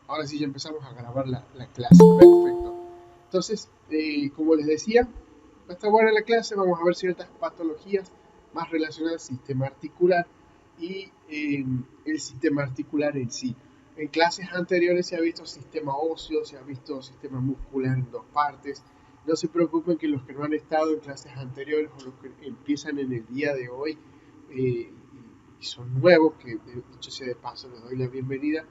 Ahora sí ya empezamos a grabar la clase. Perfecto. Entonces, como les decía, va a estar buena la clase. Vamos a ver ciertas patologías más relacionadas al sistema articular y el sistema articular en sí. En clases anteriores se ha visto sistema óseo, se ha visto sistema muscular en dos partes. No se preocupen que los que no han estado en clases anteriores o los que empiezan en el día de hoy y son nuevos, que dicho sea de paso les doy la bienvenida.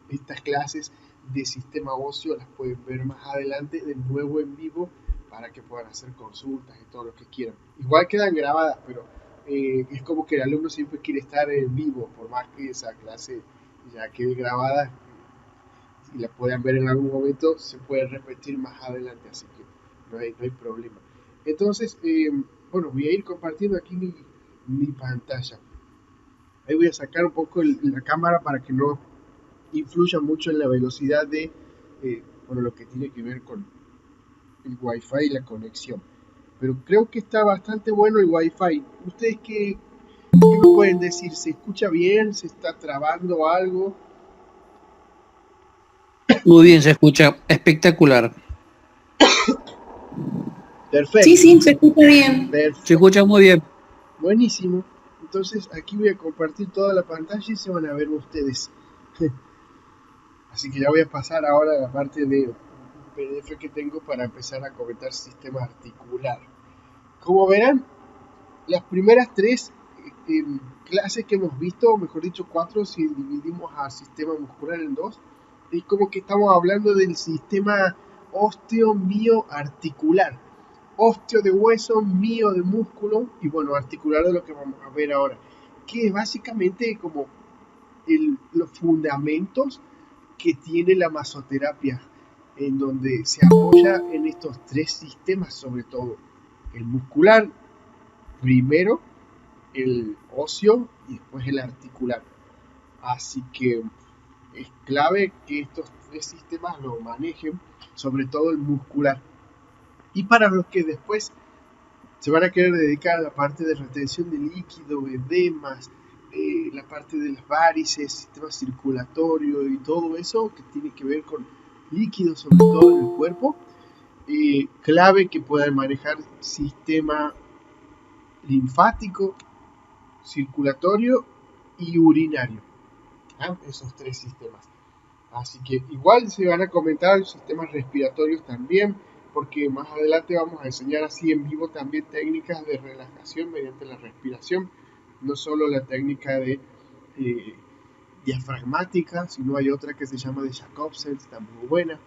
Estas clases de sistema óseo las pueden ver más adelante de nuevo en vivo para que puedan hacer consultas y todo lo que quieran. Igual quedan grabadas, pero es como que el alumno siempre quiere estar en vivo, por más que esa clase ya quede grabada y la puedan ver en algún momento, se puede repetir más adelante, así que no hay problema. Entonces, bueno, voy a ir compartiendo aquí mi pantalla. Ahí voy a sacar un poco la cámara para que no influya mucho en la velocidad de bueno, lo que tiene que ver con el Wi-Fi y la conexión. Pero creo que está bastante bueno el Wi-Fi. ¿Ustedes qué me pueden decir? ¿Se escucha bien? ¿Se está trabando algo? Muy bien, se escucha espectacular. Sí, Perfecto, sí, se escucha bien. Se perfecto. escucha muy bien. Buenísimo. Entonces aquí voy a compartir toda la pantalla y se van a ver ustedes. Así que ya voy a pasar ahora a la parte de un PDF que tengo para empezar a comentar sistema articular. Como verán, las primeras tres clases que hemos visto, o mejor dicho cuatro, si dividimos al sistema muscular en dos, es como que estamos hablando del sistema osteo-mio-articular. Osteo de hueso, mio de músculo y bueno, articular de lo que vamos a ver ahora, que es básicamente como los fundamentos que tiene la masoterapia, en donde se apoya en estos tres sistemas sobre todo, el muscular primero, el óseo y después el articular. Así que es clave que estos tres sistemas lo manejen, sobre todo el muscular. Y para los que después se van a querer dedicar a la parte de retención de líquido, edemas, la parte de las varices, sistema circulatorio y todo eso que tiene que ver con líquidos, sobre todo en el cuerpo, clave que puedan manejar sistema linfático, circulatorio y urinario. Esos tres sistemas. Así que igual se van a comentar los sistemas respiratorios también, porque más adelante vamos a enseñar así en vivo también técnicas de relajación mediante la respiración, no solo la técnica de eh, diafragmática, sino hay otra que se llama de Jacobsen, está muy buena,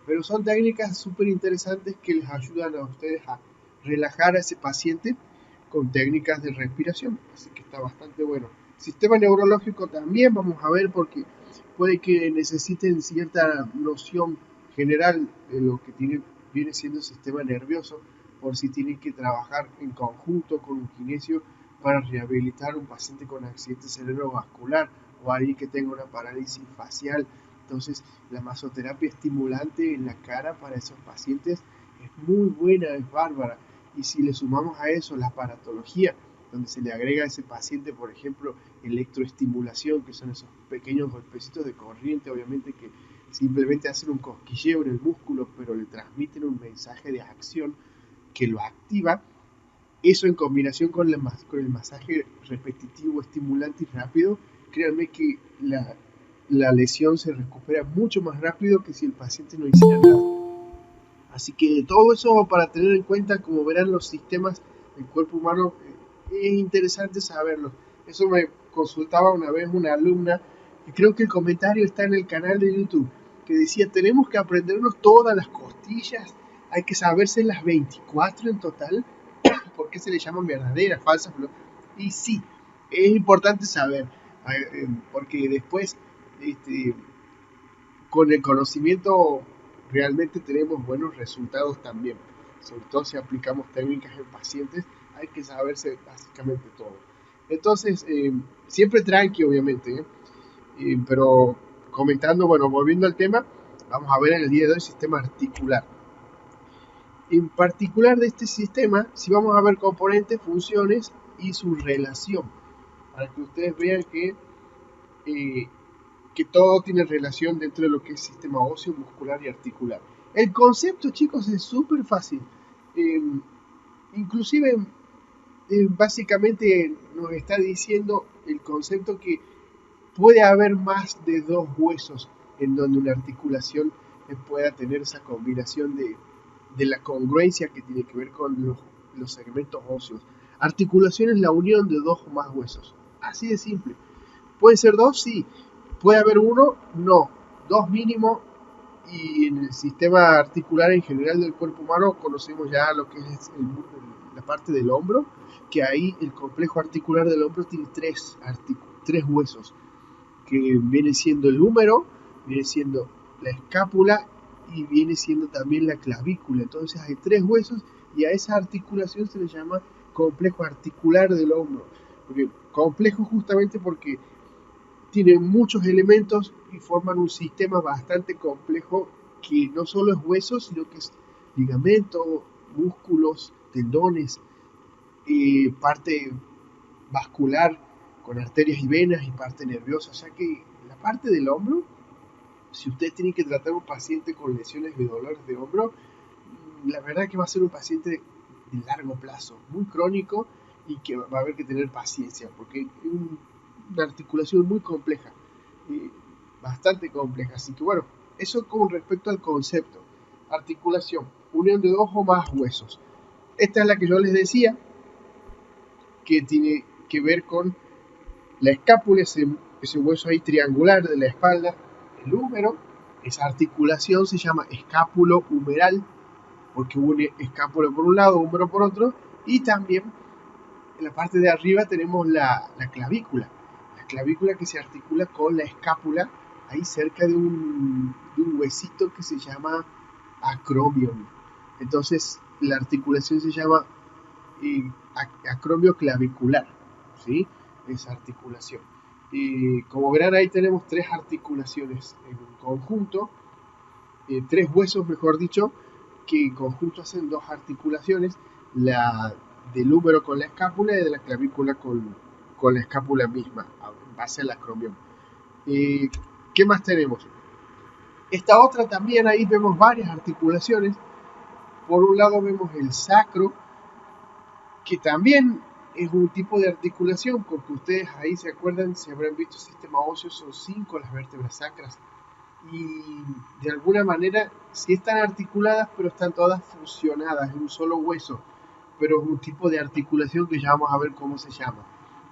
pero son técnicas súper interesantes que les ayudan a ustedes a relajar a ese paciente con técnicas de respiración, así que está bastante bueno. Sistema neurológico también vamos a ver porque puede que necesiten cierta noción general de lo que viene siendo el sistema nervioso, por si tienen que trabajar en conjunto con un kinesio para rehabilitar a un paciente con accidente cerebrovascular o alguien que tenga una parálisis facial. Entonces, la masoterapia estimulante en la cara para esos pacientes es muy buena, es bárbara. Y si le sumamos a eso la aparatología, donde se le agrega a ese paciente, por ejemplo, electroestimulación, que son esos pequeños golpecitos de corriente, obviamente que simplemente hacen un cosquilleo en el músculo, pero le transmiten un mensaje de acción que lo activa. Eso en combinación con el masaje repetitivo, estimulante y rápido, créanme que la lesión se recupera mucho más rápido que si el paciente no hiciera nada. Así que todo eso para tener en cuenta, como verán los sistemas del cuerpo humano, es interesante saberlo. Eso me consultaba una vez una alumna, y creo que el comentario está en el canal de YouTube, que decía, tenemos que aprendernos todas las costillas, hay que saberse las 24 en total, por qué se le llaman verdaderas, falsas. Y sí, es importante saber, porque después, este, con el conocimiento, realmente tenemos buenos resultados también. Sobre todo si aplicamos técnicas en pacientes, hay que saberse básicamente todo. Entonces, siempre tranqui, obviamente, pero comentando, bueno, volviendo al tema, vamos a ver en el día de hoy el sistema articular. En particular de este sistema, si vamos a ver componentes, funciones y su relación, para que ustedes vean que que todo tiene relación dentro de lo que es sistema óseo, muscular y articular. El concepto, chicos, es súper fácil. Eh, inclusive, básicamente nos está diciendo el concepto que puede haber más de dos huesos en donde una articulación pueda tener esa combinación de la congruencia que tiene que ver con los segmentos óseos. Articulación es la unión de dos o más huesos. Así de simple. ¿Pueden ser dos? Sí. ¿Puede haber uno? No. Dos mínimo. Y en el sistema articular en general del cuerpo humano conocemos ya lo que es la parte del hombro, que ahí el complejo articular del hombro tiene tres huesos, que viene siendo el húmero, viene siendo la escápula y viene siendo también la clavícula. Entonces hay tres huesos y a esa articulación se le llama complejo articular del hombro. Porque complejo justamente porque tiene muchos elementos y forman un sistema bastante complejo que no solo es hueso, sino que es ligamento, músculos, tendones, parte vascular con arterias y venas y parte nerviosa. O sea que la parte del hombro, si usted tiene que tratar a un paciente con lesiones de dolores de hombro, la verdad que va a ser un paciente de largo plazo, muy crónico y que va a haber que tener paciencia porque es una articulación muy compleja, bastante compleja. Así que bueno, eso con respecto al concepto. Articulación, unión de dos o más huesos. Esta es la que yo les decía, que tiene que ver con la escápula, ese hueso ahí triangular de la espalda, el húmero. Esa articulación se llama escápulo humeral, porque une escápula por un lado, húmero por otro, y también en la parte de arriba tenemos la clavícula. La clavícula que se articula con la escápula, ahí cerca de un huesito que se llama acromion. Entonces la articulación se llama acromio clavicular, ¿sí? Esa articulación. Y como verán, ahí tenemos tres articulaciones en un conjunto, tres huesos, mejor dicho, que en conjunto hacen dos articulaciones, la del húmero con la escápula y de la clavícula con la escápula misma, en base al acromión. ¿Qué más tenemos? Esta otra también, ahí vemos varias articulaciones. Por un lado vemos el sacro, que también es un tipo de articulación, porque ustedes ahí se acuerdan, si habrán visto el sistema óseo, son 5 las vértebras sacras, y de alguna manera sí están articuladas, pero están todas fusionadas en un solo hueso, pero es un tipo de articulación que ya vamos a ver cómo se llama.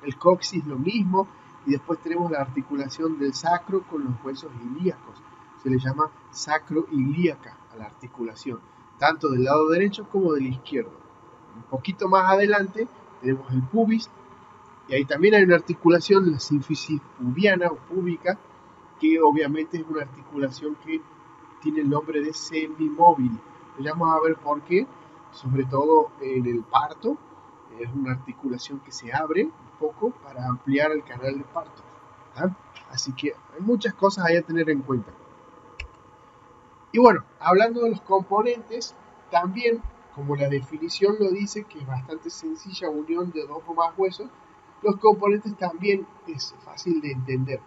El coxis lo mismo, y después tenemos la articulación del sacro con los huesos ilíacos, se le llama sacroilíaca a la articulación, tanto del lado derecho como del izquierdo. Un poquito más adelante tenemos el pubis, y ahí también hay una articulación, la sínfisis pubiana o púbica, que obviamente es una articulación que tiene el nombre de semimóvil. Ya vamos a ver por qué, sobre todo en el parto. Es una articulación que se abre un poco para ampliar el canal de parto. ¿Ah? Así que hay muchas cosas ahí a tener en cuenta. Y bueno, hablando de los componentes, también, como la definición lo dice, que es bastante sencilla, unión de dos o más huesos, los componentes también es fácil de entender.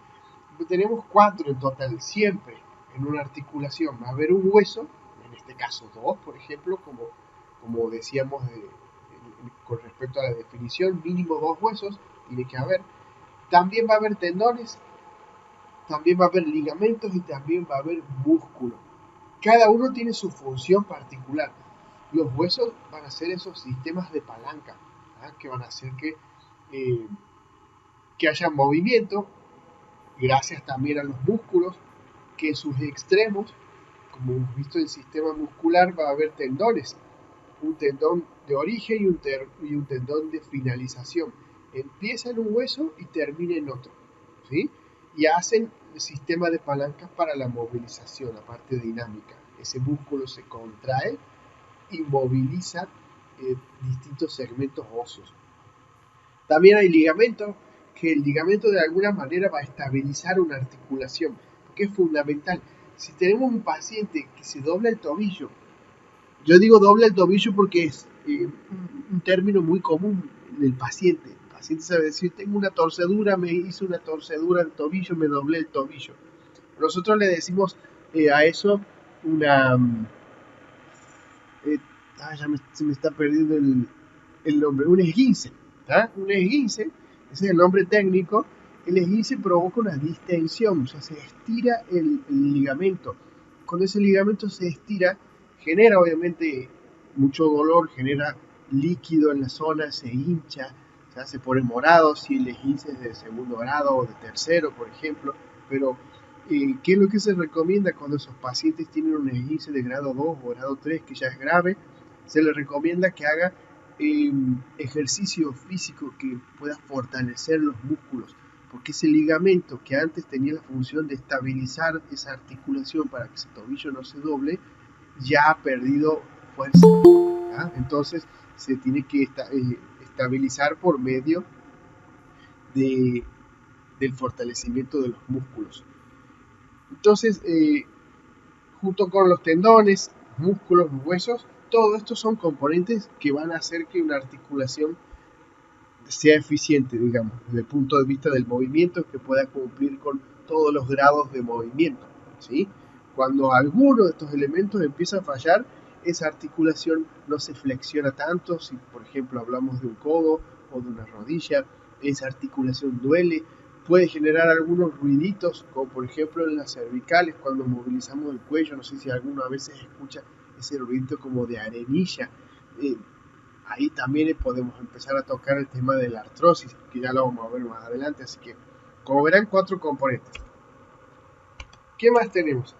Tenemos 4 en total, siempre en una articulación. Va a haber un hueso, en este caso 2, por ejemplo, como decíamos con respecto a la definición, mínimo 2 huesos tiene que haber. También va a haber tendones, también va a haber ligamentos y también va a haber músculo. Cada uno tiene su función particular. Los huesos van a ser esos sistemas de palanca, que van a hacer que haya movimiento, gracias también a los músculos, que en sus extremos, como hemos visto en el sistema muscular, va a haber tendones, un tendón de origen y un tendón de finalización. Empieza en un hueso y termina en otro, ¿sí? Y hacen el sistema de palancas para la movilización, la parte dinámica. Ese músculo se contrae y moviliza distintos segmentos óseos. También hay ligamentos, que el ligamento de alguna manera va a estabilizar una articulación, que es fundamental. Si tenemos un paciente que se dobla el tobillo, yo digo dobla el tobillo porque es un término muy común del paciente. El paciente sabe decir, tengo una torcedura, me hice una torcedura del tobillo, me doblé el tobillo. Nosotros le decimos a eso una... se me está perdiendo el nombre, un esguince. Un esguince, ese es el nombre técnico. El esguince provoca una distensión, o sea, se estira el ligamento. Cuando ese ligamento se estira, genera obviamente mucho dolor, genera líquido en la zona, se hincha, se pone morado si el esguince es de segundo grado o de tercero, por ejemplo. Pero, ¿qué es lo que se recomienda cuando esos pacientes tienen un esguince de grado 2 o grado 3, que ya es grave? Se les recomienda que haga ejercicio físico que pueda fortalecer los músculos, porque ese ligamento que antes tenía la función de estabilizar esa articulación para que ese tobillo no se doble, ya ha perdido fuerza. Entonces se tiene que estabilizar por medio del fortalecimiento de los músculos. Entonces, junto con los tendones, músculos, huesos, todo esto son componentes que van a hacer que una articulación sea eficiente, digamos, desde el punto de vista del movimiento, que pueda cumplir con todos los grados de movimiento, ¿sí? Cuando alguno de estos elementos empieza a fallar, esa articulación no se flexiona tanto. Si, por ejemplo, hablamos de un codo o de una rodilla, esa articulación duele, puede generar algunos ruiditos, como por ejemplo en las cervicales, cuando movilizamos el cuello. No sé si alguna vez escucha ese ruidito como de arenilla. Ahí también podemos empezar a tocar el tema de la artrosis, que ya lo vamos a ver más adelante. Así que, como verán, 4 componentes. ¿Qué más tenemos?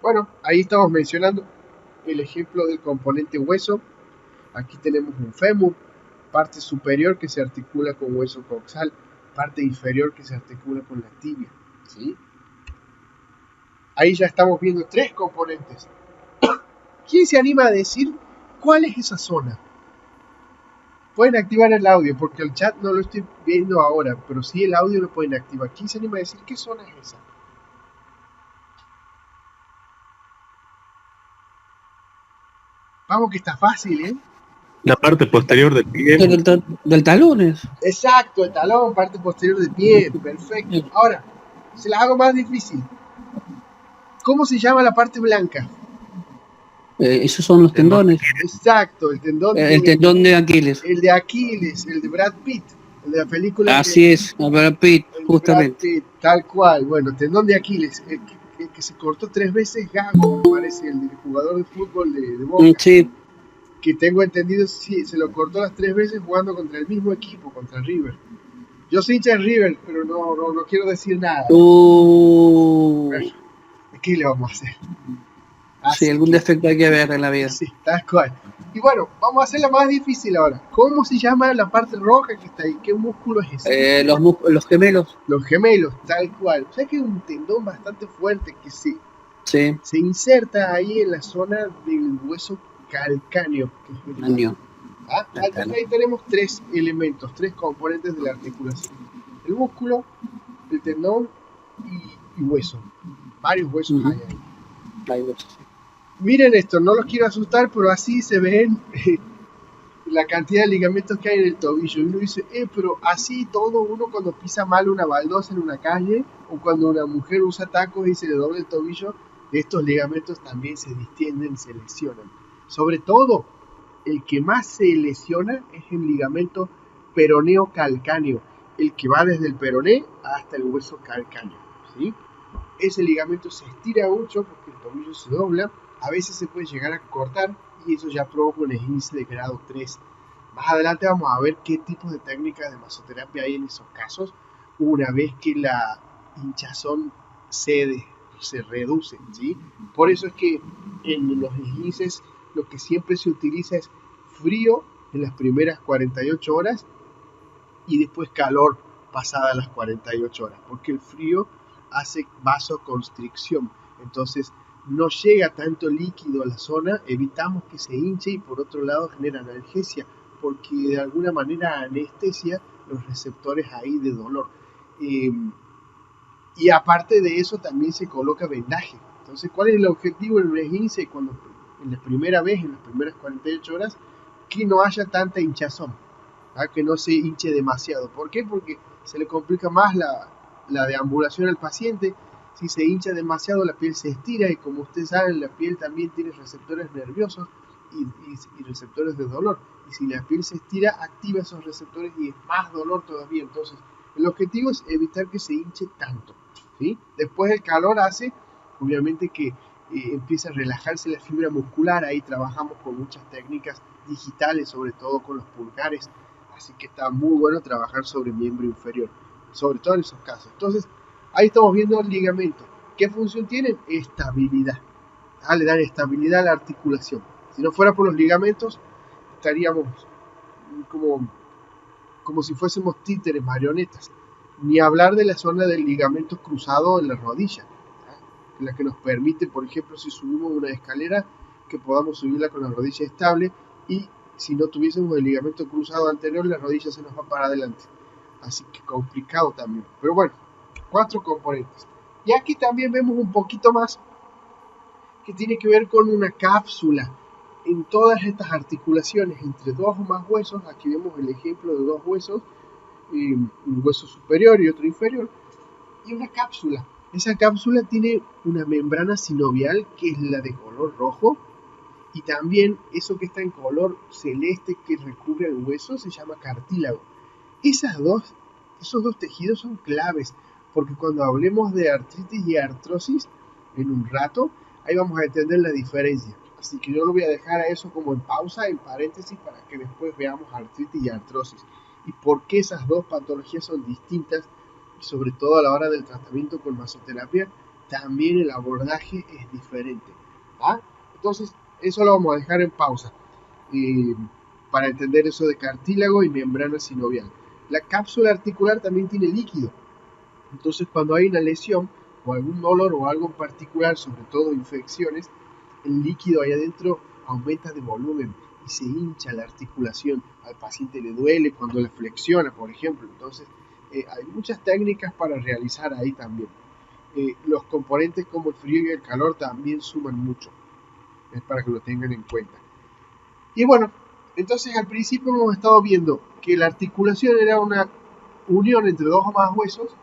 Bueno, ahí estamos mencionando el ejemplo del componente hueso. Aquí tenemos un fémur, parte superior que se articula con hueso coxal, parte inferior que se articula con la tibia, ¿sí? Ahí ya estamos viendo 3 componentes. ¿Quién se anima a decir cuál es esa zona? Pueden activar el audio, porque el chat no lo estoy viendo ahora, pero sí el audio lo pueden activar. ¿Quién se anima a decir qué zona es esa? Vamos, que está fácil, ¿eh? La parte posterior del pie. Del talones. Exacto, el talón, parte posterior del pie. Perfecto. Ahora, se las hago más difícil. ¿Cómo se llama la parte blanca? Esos son los tendones. Exacto, el tendón. El tendón de Aquiles. El de Aquiles, el de Brad Pitt, el de la película. Así es, Brad Pitt, justamente. Brad Pitt, tal cual. Bueno, tendón de Aquiles, el que se cortó 3 veces Gago, me parece, el jugador de fútbol de Boca. Sí. Que tengo entendido, sí, se lo cortó las 3 veces jugando contra el mismo equipo, contra River. Yo soy hincha de River, pero no quiero decir nada. Bueno, ¿qué le vamos a hacer? Sí, algún defecto hay que ver en la vida. Sí, tal cual. Y bueno, vamos a hacerla más difícil ahora. ¿Cómo se llama la parte roja que está ahí? ¿Qué músculo es ese? Los gemelos. Los gemelos, tal cual. O sea que es un tendón bastante fuerte que se inserta ahí en la zona del hueso calcáneo. Ahí tenemos 3 elementos, 3 componentes de la articulación: el músculo, el tendón y hueso. Varios huesos hay ahí. Hay huesos. Miren esto, no los quiero asustar, pero así se ven la cantidad de ligamentos que hay en el tobillo. Y uno dice, pero así todo, uno cuando pisa mal una baldosa en una calle, o cuando una mujer usa tacos y se le dobla el tobillo, estos ligamentos también se distienden, se lesionan. Sobre todo, el que más se lesiona es el ligamento peroneo calcáneo, el que va desde el peroné hasta el hueso calcáneo, ¿sí? Ese ligamento se estira mucho porque el tobillo se dobla, a veces se puede llegar a cortar y eso ya provoca un esguince de grado 3. Más adelante vamos a ver qué tipo de técnicas de masoterapia hay en esos casos, una vez que la hinchazón cede, se reduce, ¿sí? Por eso es que en los esguinces lo que siempre se utiliza es frío en las primeras 48 horas y después calor pasadas las 48 horas, porque el frío hace vasoconstricción, entonces no llega tanto líquido a la zona, evitamos que se hinche y por otro lado genera analgesia, porque de alguna manera anestesia los receptores ahí de dolor. Y aparte de eso también se coloca vendaje. Entonces, ¿cuál es el objetivo del esguince cuando en la primera vez, en las primeras 48 horas, que no haya tanta hinchazón, que no se hinche demasiado? ¿Por qué? Porque se le complica más la deambulación al paciente, Si se hincha demasiado, la piel se estira y como ustedes saben, la piel también tiene receptores nerviosos y receptores de dolor. Y si la piel se estira, activa esos receptores y es más dolor todavía. Entonces, el objetivo es evitar que se hinche tanto, ¿sí? Después el calor hace, obviamente, que empieza a relajarse la fibra muscular. Ahí trabajamos con muchas técnicas digitales, sobre todo con los pulgares. Así que está muy bueno trabajar sobre miembro inferior, sobre todo en esos casos. Entonces, ahí estamos viendo el ligamento. ¿Qué función tienen? Estabilidad. Le dan estabilidad a la articulación. Si no fuera por los ligamentos, estaríamos como si fuésemos títeres, marionetas. Ni hablar de la zona del ligamento cruzado en la rodilla, la que nos permite, por ejemplo, si subimos una escalera, que podamos subirla con la rodilla estable, y si no tuviésemos el ligamento cruzado anterior, la rodilla se nos va para adelante. Así que complicado también. Pero bueno, 4 componentes. Y aquí también vemos un poquito más que tiene que ver con una cápsula en todas estas articulaciones entre 2 o más huesos. Aquí vemos el ejemplo de 2 huesos, un hueso superior y otro inferior, y una cápsula. Esa cápsula tiene una membrana sinovial que es la de color rojo, y también eso que está en color celeste que recubre el hueso se llama cartílago. Esos dos tejidos son claves, porque cuando hablemos de artritis y artrosis en un rato, ahí vamos a entender la diferencia. Así que yo lo voy a dejar a eso como en pausa, en paréntesis, para que después veamos artritis y artrosis y por qué esas dos patologías son distintas, y sobre todo a la hora del tratamiento con masoterapia también el abordaje es diferente. Entonces eso lo vamos a dejar en pausa para entender eso de cartílago y membrana sinovial. La cápsula articular también tiene líquido. Entonces, cuando hay una lesión o algún dolor o algo en particular, sobre todo infecciones, el líquido ahí adentro aumenta de volumen y se hincha la articulación. Al paciente le duele cuando la flexiona, por ejemplo. Entonces, hay muchas técnicas para realizar ahí también. Los componentes como el frío y el calor también suman mucho. Es para que lo tengan en cuenta. Y bueno, entonces al principio hemos estado viendo que la articulación era una unión entre 2 o más huesos,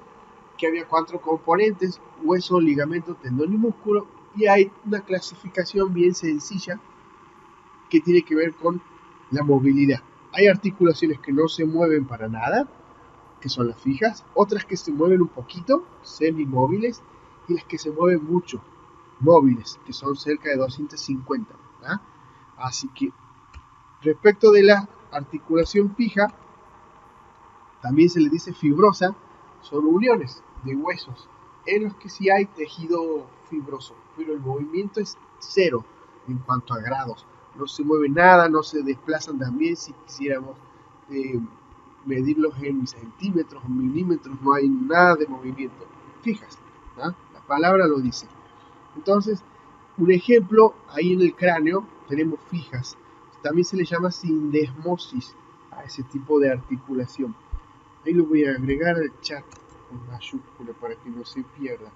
que había 4 componentes: hueso, ligamento, tendón y músculo, y hay una clasificación bien sencilla que tiene que ver con la movilidad. Hay articulaciones que no se mueven para nada, que son las fijas, otras que se mueven un poquito, semimóviles, y las que se mueven mucho, móviles, que son cerca de 250. Así que respecto de la articulación fija, también se le dice fibrosa. Son uniones de huesos en los que sí hay tejido fibroso, pero el movimiento es cero en cuanto a grados. No se mueve nada, no se desplazan también. Si quisiéramos medirlos en centímetros o milímetros, no hay nada de movimiento. Fijas, la palabra lo dice. Entonces, un ejemplo, ahí en el cráneo tenemos fijas. También se le llama sindesmosis a ese tipo de articulación. Ahí lo voy a agregar al chat con mayúscula para que no se pierda.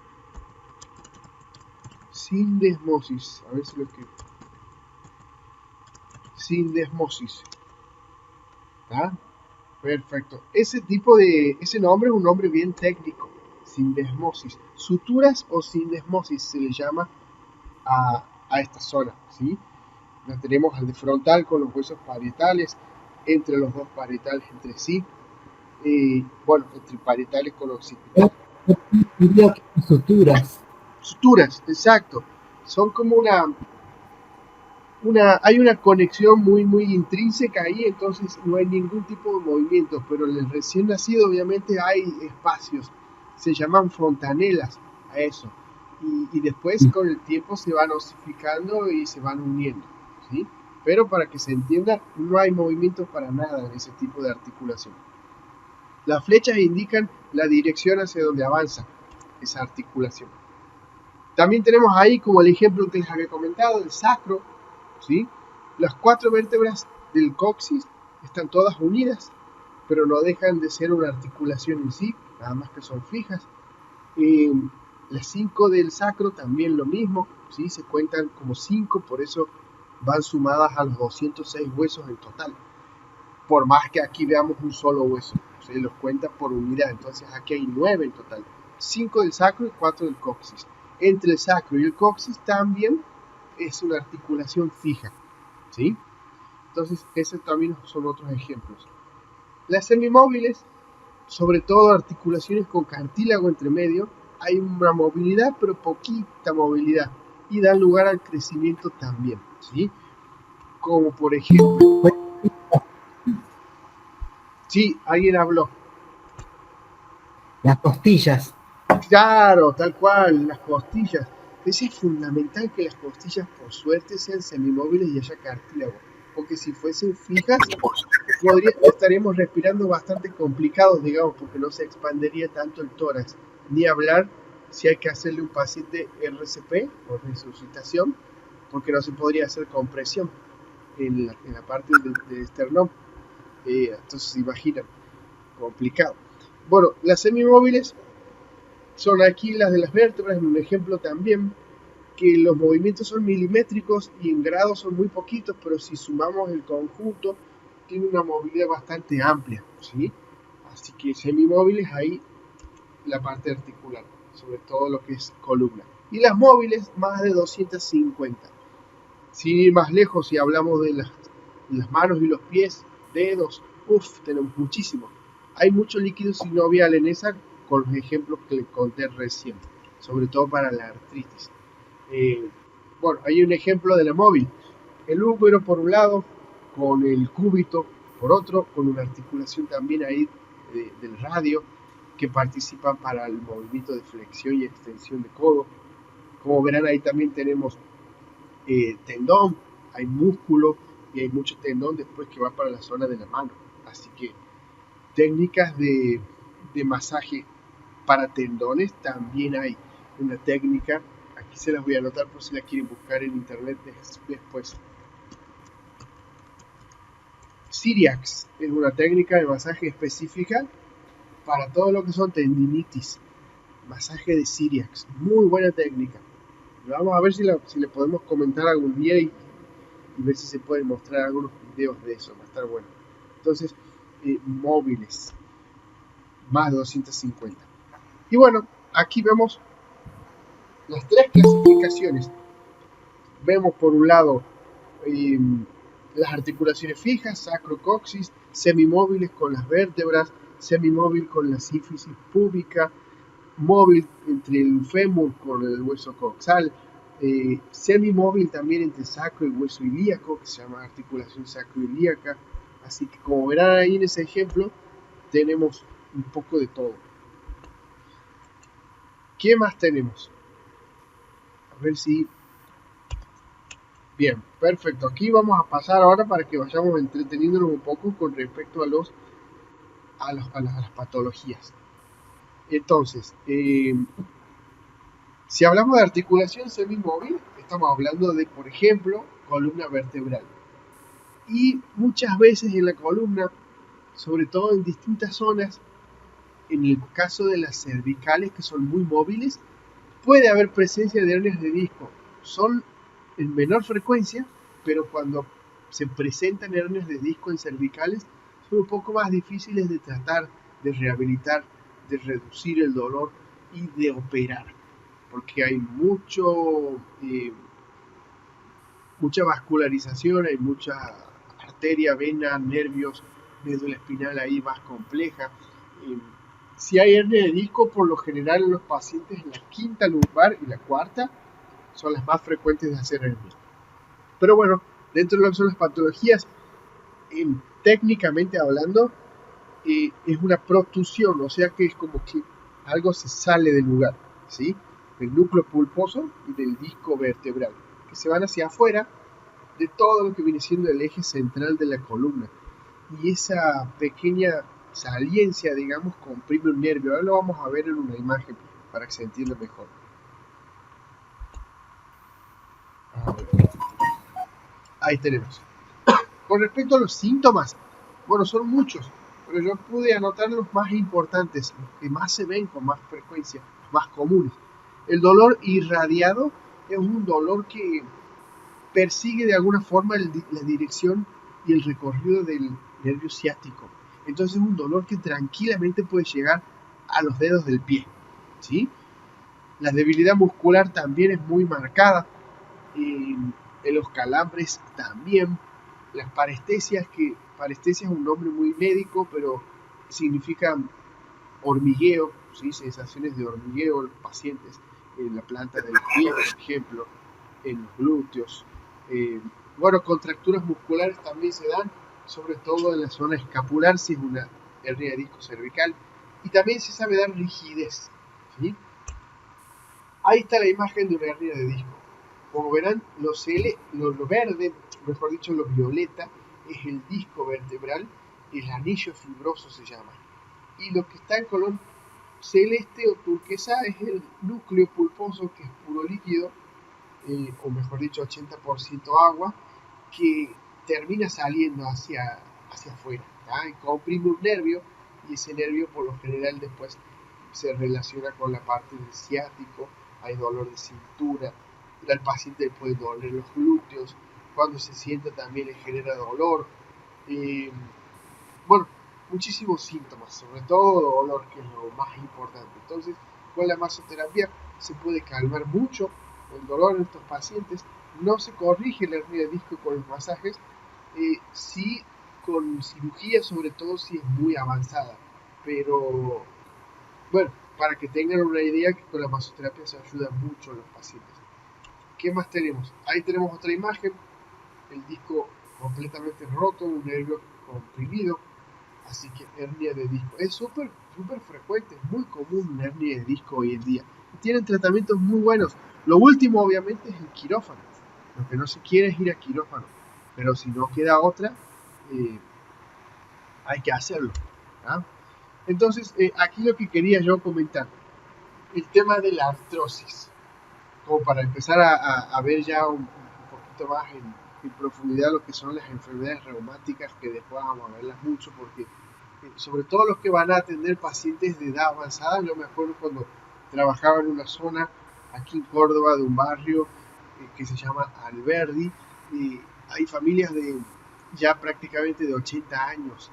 Sindesmosis, a ver si lo que... Sindesmosis. Perfecto. Ese nombre es un nombre bien técnico. Sindesmosis. Suturas o sindesmosis se le llama a esta zona, ¿sí? La tenemos al de frontal con los huesos parietales, entre los dos parietales entre sí. Entre parietales con occipital. Suturas, exacto. Son como hay una conexión muy intrínseca ahí, entonces no hay ningún tipo de movimiento, pero en el recién nacido obviamente hay espacios, se llaman fontanelas a eso, y después con el tiempo se van osificando y se van uniendo, ¿sí? Pero para que se entienda, no hay movimiento para nada en ese tipo de articulación. Las flechas indican la dirección hacia donde avanza esa articulación. También tenemos ahí, como el ejemplo que les había comentado, el sacro, ¿sí? Las 4 vértebras del coxis están todas unidas, pero no dejan de ser una articulación en sí, nada más que son fijas. Las 5 del sacro también lo mismo, ¿sí? Se cuentan como 5, por eso van sumadas a los 206 huesos en total. Por más que aquí veamos un solo hueso, se los cuenta por unidad, entonces aquí hay 9 en total. 5 del sacro y 4 del coxis. Entre el sacro y el coxis también es una articulación fija, ¿sí? Entonces, esos también son otros ejemplos. Las semimóviles, sobre todo articulaciones con cartílago entre medio, hay una movilidad, pero poquita movilidad, y dan lugar al crecimiento también, ¿sí? Como por ejemplo... Sí, alguien habló. Las costillas. Claro, tal cual, las costillas. Es fundamental que las costillas, por suerte, sean semimóviles y haya cartílago, porque si fuesen fijas, estaríamos respirando bastante complicados, digamos, porque no se expandería tanto el tórax. Ni hablar si hay que hacerle un paciente RCP o resucitación, porque no se podría hacer compresión en la parte del esternón. Entonces, imaginan, complicado. Bueno, las semimóviles son aquí las de las vértebras, en un ejemplo también, que los movimientos son milimétricos y en grados son muy poquitos, pero si sumamos el conjunto, tiene una movilidad bastante amplia, ¿sí? Así que semimóviles ahí la parte articular, sobre todo lo que es columna. Y las móviles, más de 250. Sin ir más lejos, si hablamos de las manos y los pies, dedos, tenemos muchísimo. Hay mucho líquido sinovial en esa, con los ejemplos que le conté recién, sobre todo para la artritis. Bueno, hay un ejemplo de la móvil. El húmero por un lado, con el cúbito por otro, con una articulación también ahí del radio, que participa para el movimiento de flexión y extensión de codo. Como verán, ahí también tenemos tendón, hay músculo y hay mucho tendón después que va para la zona de la mano. Así que técnicas de masaje para tendones también hay una técnica. Aquí se las voy a anotar por si la quieren buscar en internet después. Cyriax es una técnica de masaje específica para todo lo que son tendinitis. Masaje de Cyriax, muy buena técnica. Vamos a ver si le podemos comentar algún día y ver si se pueden mostrar algunos videos de eso, va a estar bueno. Entonces, móviles, más de 250. Y bueno, aquí vemos las tres clasificaciones. Vemos por un lado las articulaciones fijas, sacrocoxis, semimóviles con las vértebras, semimóvil con la sífisis púbica, móvil entre el fémur con el hueso coxal, semimóvil también entre sacro y hueso ilíaco, que se llama articulación sacroilíaca. Así que como verán ahí en ese ejemplo, tenemos un poco de todo. ¿Qué más tenemos? A ver si... Bien, perfecto. Aquí vamos a pasar ahora para que vayamos entreteniéndonos un poco con respecto a las patologías. Entonces, si hablamos de articulación semimóvil, estamos hablando de, por ejemplo, columna vertebral. Y muchas veces en la columna, sobre todo en distintas zonas, en el caso de las cervicales, que son muy móviles, puede haber presencia de hernias de disco. Son en menor frecuencia, pero cuando se presentan hernias de disco en cervicales, son un poco más difíciles de tratar, de rehabilitar, de reducir el dolor y de operar, porque hay mucha vascularización, hay mucha arteria, vena, nervios, médula espinal ahí más compleja. Si hay hernia de disco, por lo general en los pacientes en la quinta lumbar y la cuarta son las más frecuentes de hacer hernia. Pero bueno, dentro de lo que son las patologías, técnicamente hablando, es una protusión, o sea que es como que algo se sale del lugar, ¿sí? Del núcleo pulposo y del disco vertebral, que se van hacia afuera de todo lo que viene siendo el eje central de la columna. Y esa pequeña saliencia, digamos, comprime un nervio. Ahora lo vamos a ver en una imagen para que se entienda mejor. Ahí tenemos. Con respecto a los síntomas, bueno, son muchos, pero yo pude anotar los más importantes, los que más se ven con más frecuencia, más comunes. El dolor irradiado es un dolor que persigue de alguna forma la dirección y el recorrido del nervio ciático. Entonces es un dolor que tranquilamente puede llegar a los dedos del pie. ¿sí? La debilidad muscular también es muy marcada, en los calambres también. Las parestesias, que parestesia es un nombre muy médico, pero significa hormigueo, ¿sí? Sensaciones de hormigueo en los pacientes, en la planta del pie, por ejemplo, en los glúteos. Eh, bueno, contracturas musculares también se dan, sobre todo en la zona escapular, si es una hernia de disco cervical. Y también se sabe dar rigidez, ¿sí? Ahí está la imagen de una hernia de disco. Como verán, lo verde, mejor dicho, lo violeta, es el disco vertebral, el anillo fibroso se llama. Y lo que está en color celeste o turquesa es el núcleo pulposo, que es puro líquido, o mejor dicho 80% agua, que termina saliendo hacia afuera, ¿tá? Y comprime un nervio, y ese nervio por lo general después se relaciona con la parte del ciático. Hay dolor de cintura, al paciente le puede doler los glúteos, cuando se sienta también le genera dolor. Eh, bueno, muchísimos síntomas, sobre todo dolor, que es lo más importante. Entonces, con la masoterapia se puede calmar mucho el dolor en estos pacientes. No se corrige la hernia de disco con los masajes, sí con cirugía, sobre todo si es muy avanzada. Pero, bueno, para que tengan una idea, que con la masoterapia se ayuda mucho a los pacientes. ¿Qué más tenemos? Ahí tenemos otra imagen, el disco completamente roto, un nervio comprimido. Así que hernia de disco es súper frecuente, es muy común una hernia de disco hoy en día. Y tienen tratamientos muy buenos. Lo último, obviamente, es el quirófano. Lo que no se quiere es ir a quirófano. Pero si no queda otra, eh, hay que hacerlo, ¿ah? Entonces, aquí lo que quería yo comentar, el tema de la artrosis, como para empezar a ver ya un poquito más en profundidad lo que son las enfermedades reumáticas, que después vamos a verlas mucho, porque sobre todo los que van a atender pacientes de edad avanzada. Yo me acuerdo cuando trabajaba en una zona aquí en Córdoba, de un barrio que se llama Alberdi, y hay familias de ya prácticamente de 80 años,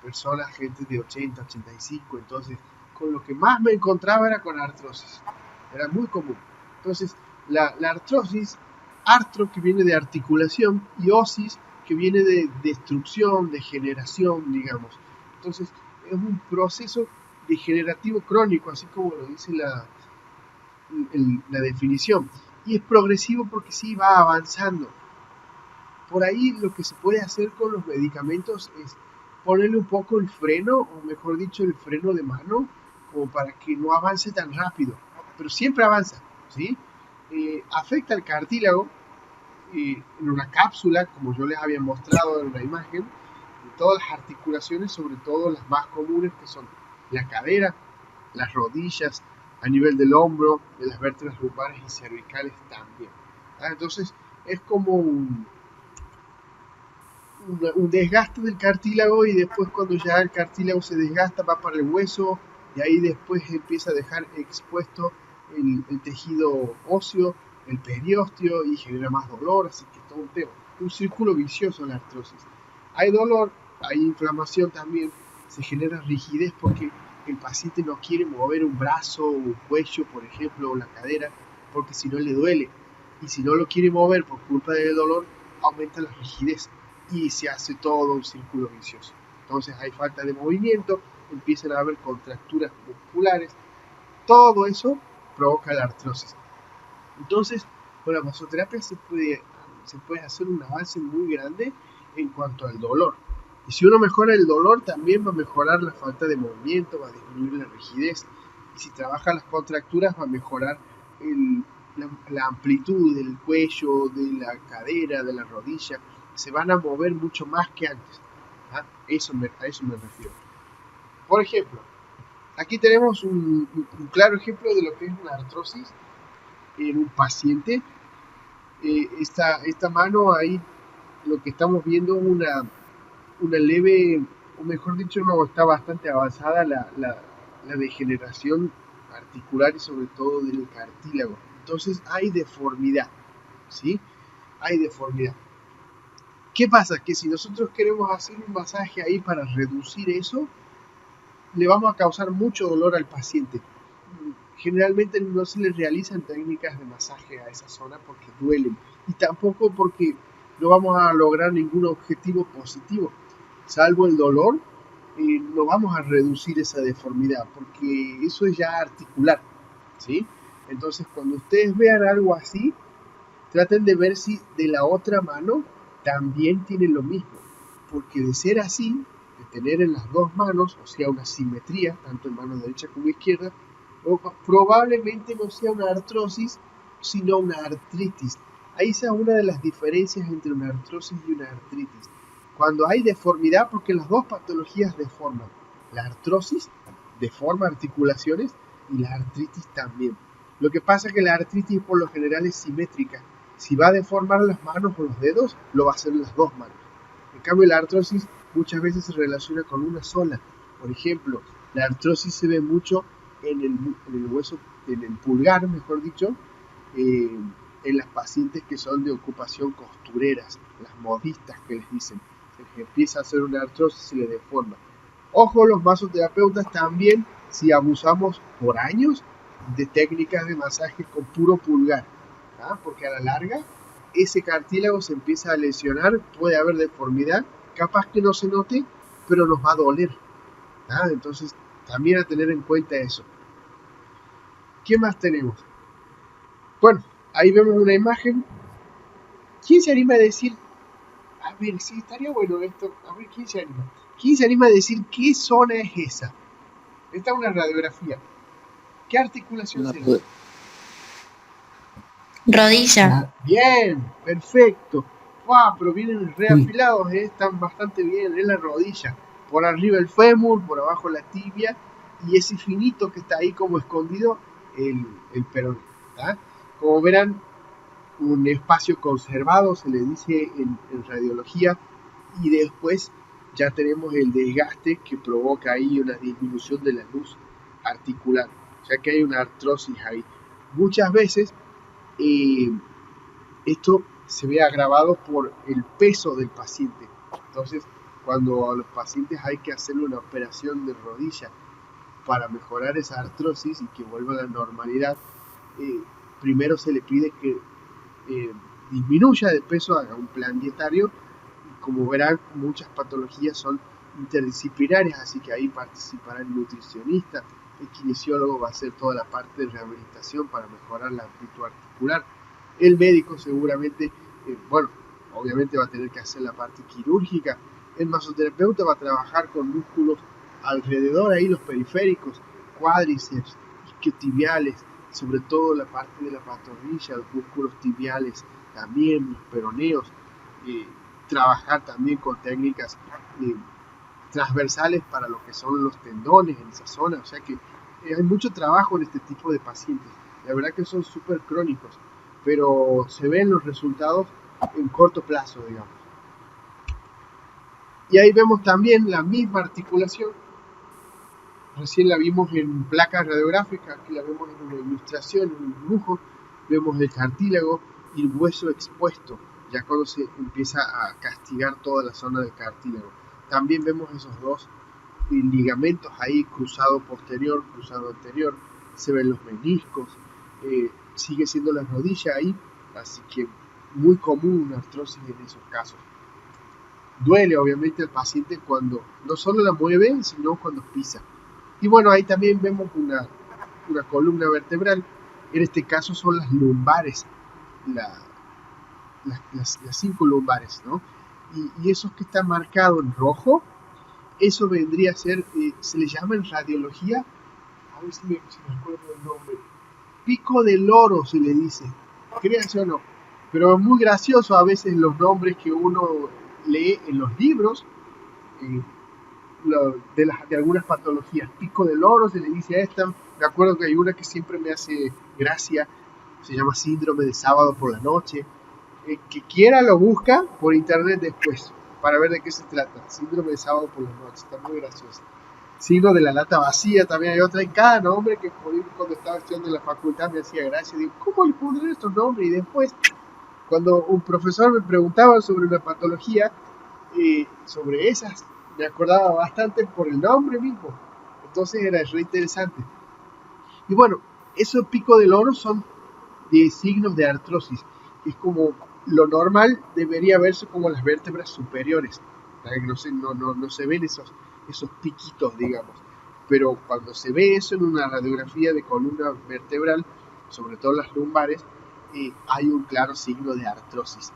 personas, gente de 80, 85. Entonces, con lo que más me encontraba era con artrosis, era muy común. Entonces, la artrosis, artro, que viene de articulación, y osis, que viene de destrucción, degeneración, digamos. Entonces, es un proceso degenerativo crónico, así como lo dice la definición. Y es progresivo porque sí va avanzando. Por ahí lo que se puede hacer con los medicamentos es ponerle un poco el freno, o mejor dicho, el freno de mano, como para que no avance tan rápido. Pero siempre avanza, ¿sí? Afecta al cartílago, en una cápsula, como yo les había mostrado en la imagen, de todas las articulaciones, sobre todo las más comunes, que son la cadera, las rodillas, a nivel del hombro, de las vértebras lumbares y cervicales también. Entonces, es como un desgaste del cartílago, y después, cuando ya el cartílago se desgasta, va para el hueso, y ahí después empieza a dejar expuesto el tejido óseo, el periósteo, y genera más dolor. Así que todo un tema, un círculo vicioso la artrosis. Hay dolor, hay inflamación también, se genera rigidez porque el paciente no quiere mover un brazo o un cuello, por ejemplo, o la cadera, porque si no le duele, y si no lo quiere mover por culpa del dolor, aumenta la rigidez y se hace todo un círculo vicioso. Entonces hay falta de movimiento, empiezan a haber contracturas musculares, todo eso provoca la artrosis. Entonces, con la masoterapia se puede hacer un avance muy grande en cuanto al dolor. Y si uno mejora el dolor, también va a mejorar la falta de movimiento, va a disminuir la rigidez. Y si trabaja las contracturas, va a mejorar la amplitud del cuello, de la cadera, de la rodilla. Se van a mover mucho más que antes. A eso me refiero. Por ejemplo, aquí tenemos un claro ejemplo de lo que es una artrosis en un paciente. Esta mano, ahí lo que estamos viendo, una leve, o mejor dicho, no, está bastante avanzada la degeneración articular, y sobre todo del cartílago. Entonces hay deformidad, ¿sí? Hay deformidad. ¿Qué pasa? Que si nosotros queremos hacer un masaje ahí para reducir eso, le vamos a causar mucho dolor al paciente. generalmente no se les realizan técnicas de masaje a esa zona porque duelen y tampoco porque no vamos a lograr ningún objetivo positivo, salvo el dolor. No vamos a reducir esa deformidad porque eso es ya articular, ¿sí? Entonces, cuando ustedes vean algo así, traten de ver si de la otra mano también tiene lo mismo, porque de ser así, de tener en las dos manos, o sea, una simetría, tanto en mano derecha como izquierda, probablemente no sea una artrosis, sino una artritis. Ahí está una de las diferencias entre una artrosis y una artritis. Cuando hay deformidad, porque las dos patologías deforman. La artrosis deforma articulaciones y la artritis también. Lo que pasa es que la artritis por lo general es simétrica. Si va a deformar las manos o los dedos, lo va a hacer en las dos manos. En cambio, la artrosis muchas veces se relaciona con una sola. Por ejemplo, la artrosis se ve mucho en el hueso, en el pulgar, mejor dicho, en las pacientes que son de ocupación costureras, las modistas que les dicen. Se les empieza a hacer una artrosis y se le deforma. Ojo, los masoterapeutas también, si abusamos por años de técnicas de masaje con puro pulgar, ¿ah? Porque a la larga ese cartílago se empieza a lesionar, puede haber deformidad, capaz que no se note, pero nos va a doler, ¿ah? Entonces también a tener en cuenta eso. ¿Qué más tenemos? Bueno, ahí vemos una imagen. ¿Quién se anima a decir? A ver, sí, estaría bueno esto. A ver, ¿quién se anima? ¿Quién se anima a decir qué zona es esa? Esta es una radiografía. ¿Qué articulación será? Rodilla. Bien, perfecto. ¡Wow! Pero vienen reafilados, están bastante bien. Es la rodilla. Por arriba el fémur, por abajo la tibia. Y ese finito que está ahí como escondido, el peroné. ¿Tá? Como verán, un espacio conservado, se le dice en radiología. Y después ya tenemos el desgaste que provoca ahí una disminución de la luz articular. O sea que hay una artrosis ahí. Muchas veces esto se ve agravado por el peso del paciente. Entonces, cuando a los pacientes hay que hacerle una operación de rodilla para mejorar esa artrosis y que vuelva a la normalidad, primero se le pide que disminuya de peso, haga un plan dietario. Y como verán, muchas patologías son interdisciplinarias, así que ahí participará el nutricionista, el kinesiólogo va a hacer toda la parte de rehabilitación para mejorar la amplitud articular. El médico seguramente, obviamente va a tener que hacer la parte quirúrgica. El masoterapeuta va a trabajar con músculos alrededor, ahí los periféricos, cuádriceps, isquiotibiales, sobre todo la parte de la pantorrilla, los músculos tibiales, también los peroneos. Trabajar también con técnicas transversales para lo que son los tendones en esa zona. O sea que hay mucho trabajo en este tipo de pacientes. La verdad que son súper crónicos, pero se ven los resultados en corto plazo, digamos. Y ahí vemos también la misma articulación. Recién la vimos en placa radiográfica, aquí la vemos en una ilustración, en un dibujo. Vemos el cartílago y el hueso expuesto, ya cuando se empieza a castigar toda la zona del cartílago. También vemos esos dos ligamentos ahí, cruzado posterior, cruzado anterior. Se ven los meniscos. Sigue siendo la rodilla ahí, así que muy común una artrosis en esos casos. Duele obviamente al paciente cuando no solo la mueve, sino cuando pisa. Y bueno, ahí también vemos una columna vertebral. En este caso son las lumbares, las 5 lumbares, ¿no? Y esos que están marcados en rojo, eso vendría a ser, se le llama en radiología, a ver si me acuerdo el nombre, pico del oro se le dice, créanse o no, pero es muy gracioso a veces los nombres que uno lee en los libros de algunas patologías. Pico del oro se le dice a esta. Me acuerdo que hay una que siempre me hace gracia, se llama síndrome de sábado por la noche. Que quiera lo busca por internet después para ver de qué se trata. Síndrome de sábado por la noche, está muy gracioso. Signo de la lata vacía, también hay otra. En cada nombre que cuando estaba estudiando en la facultad me hacía gracia. Digo, ¿cómo le pondré estos nombres? Y después, cuando un profesor me preguntaba sobre una patología, sobre esas, me acordaba bastante por el nombre mismo. Entonces era re interesante. Y bueno, Esos picos del oro son de signos de artrosis. Es como lo normal debería verse como las vértebras superiores. No se ven esos piquitos, digamos. Pero cuando se ve eso en una radiografía de columna vertebral, sobre todo las lumbares, hay un claro signo de artrosis.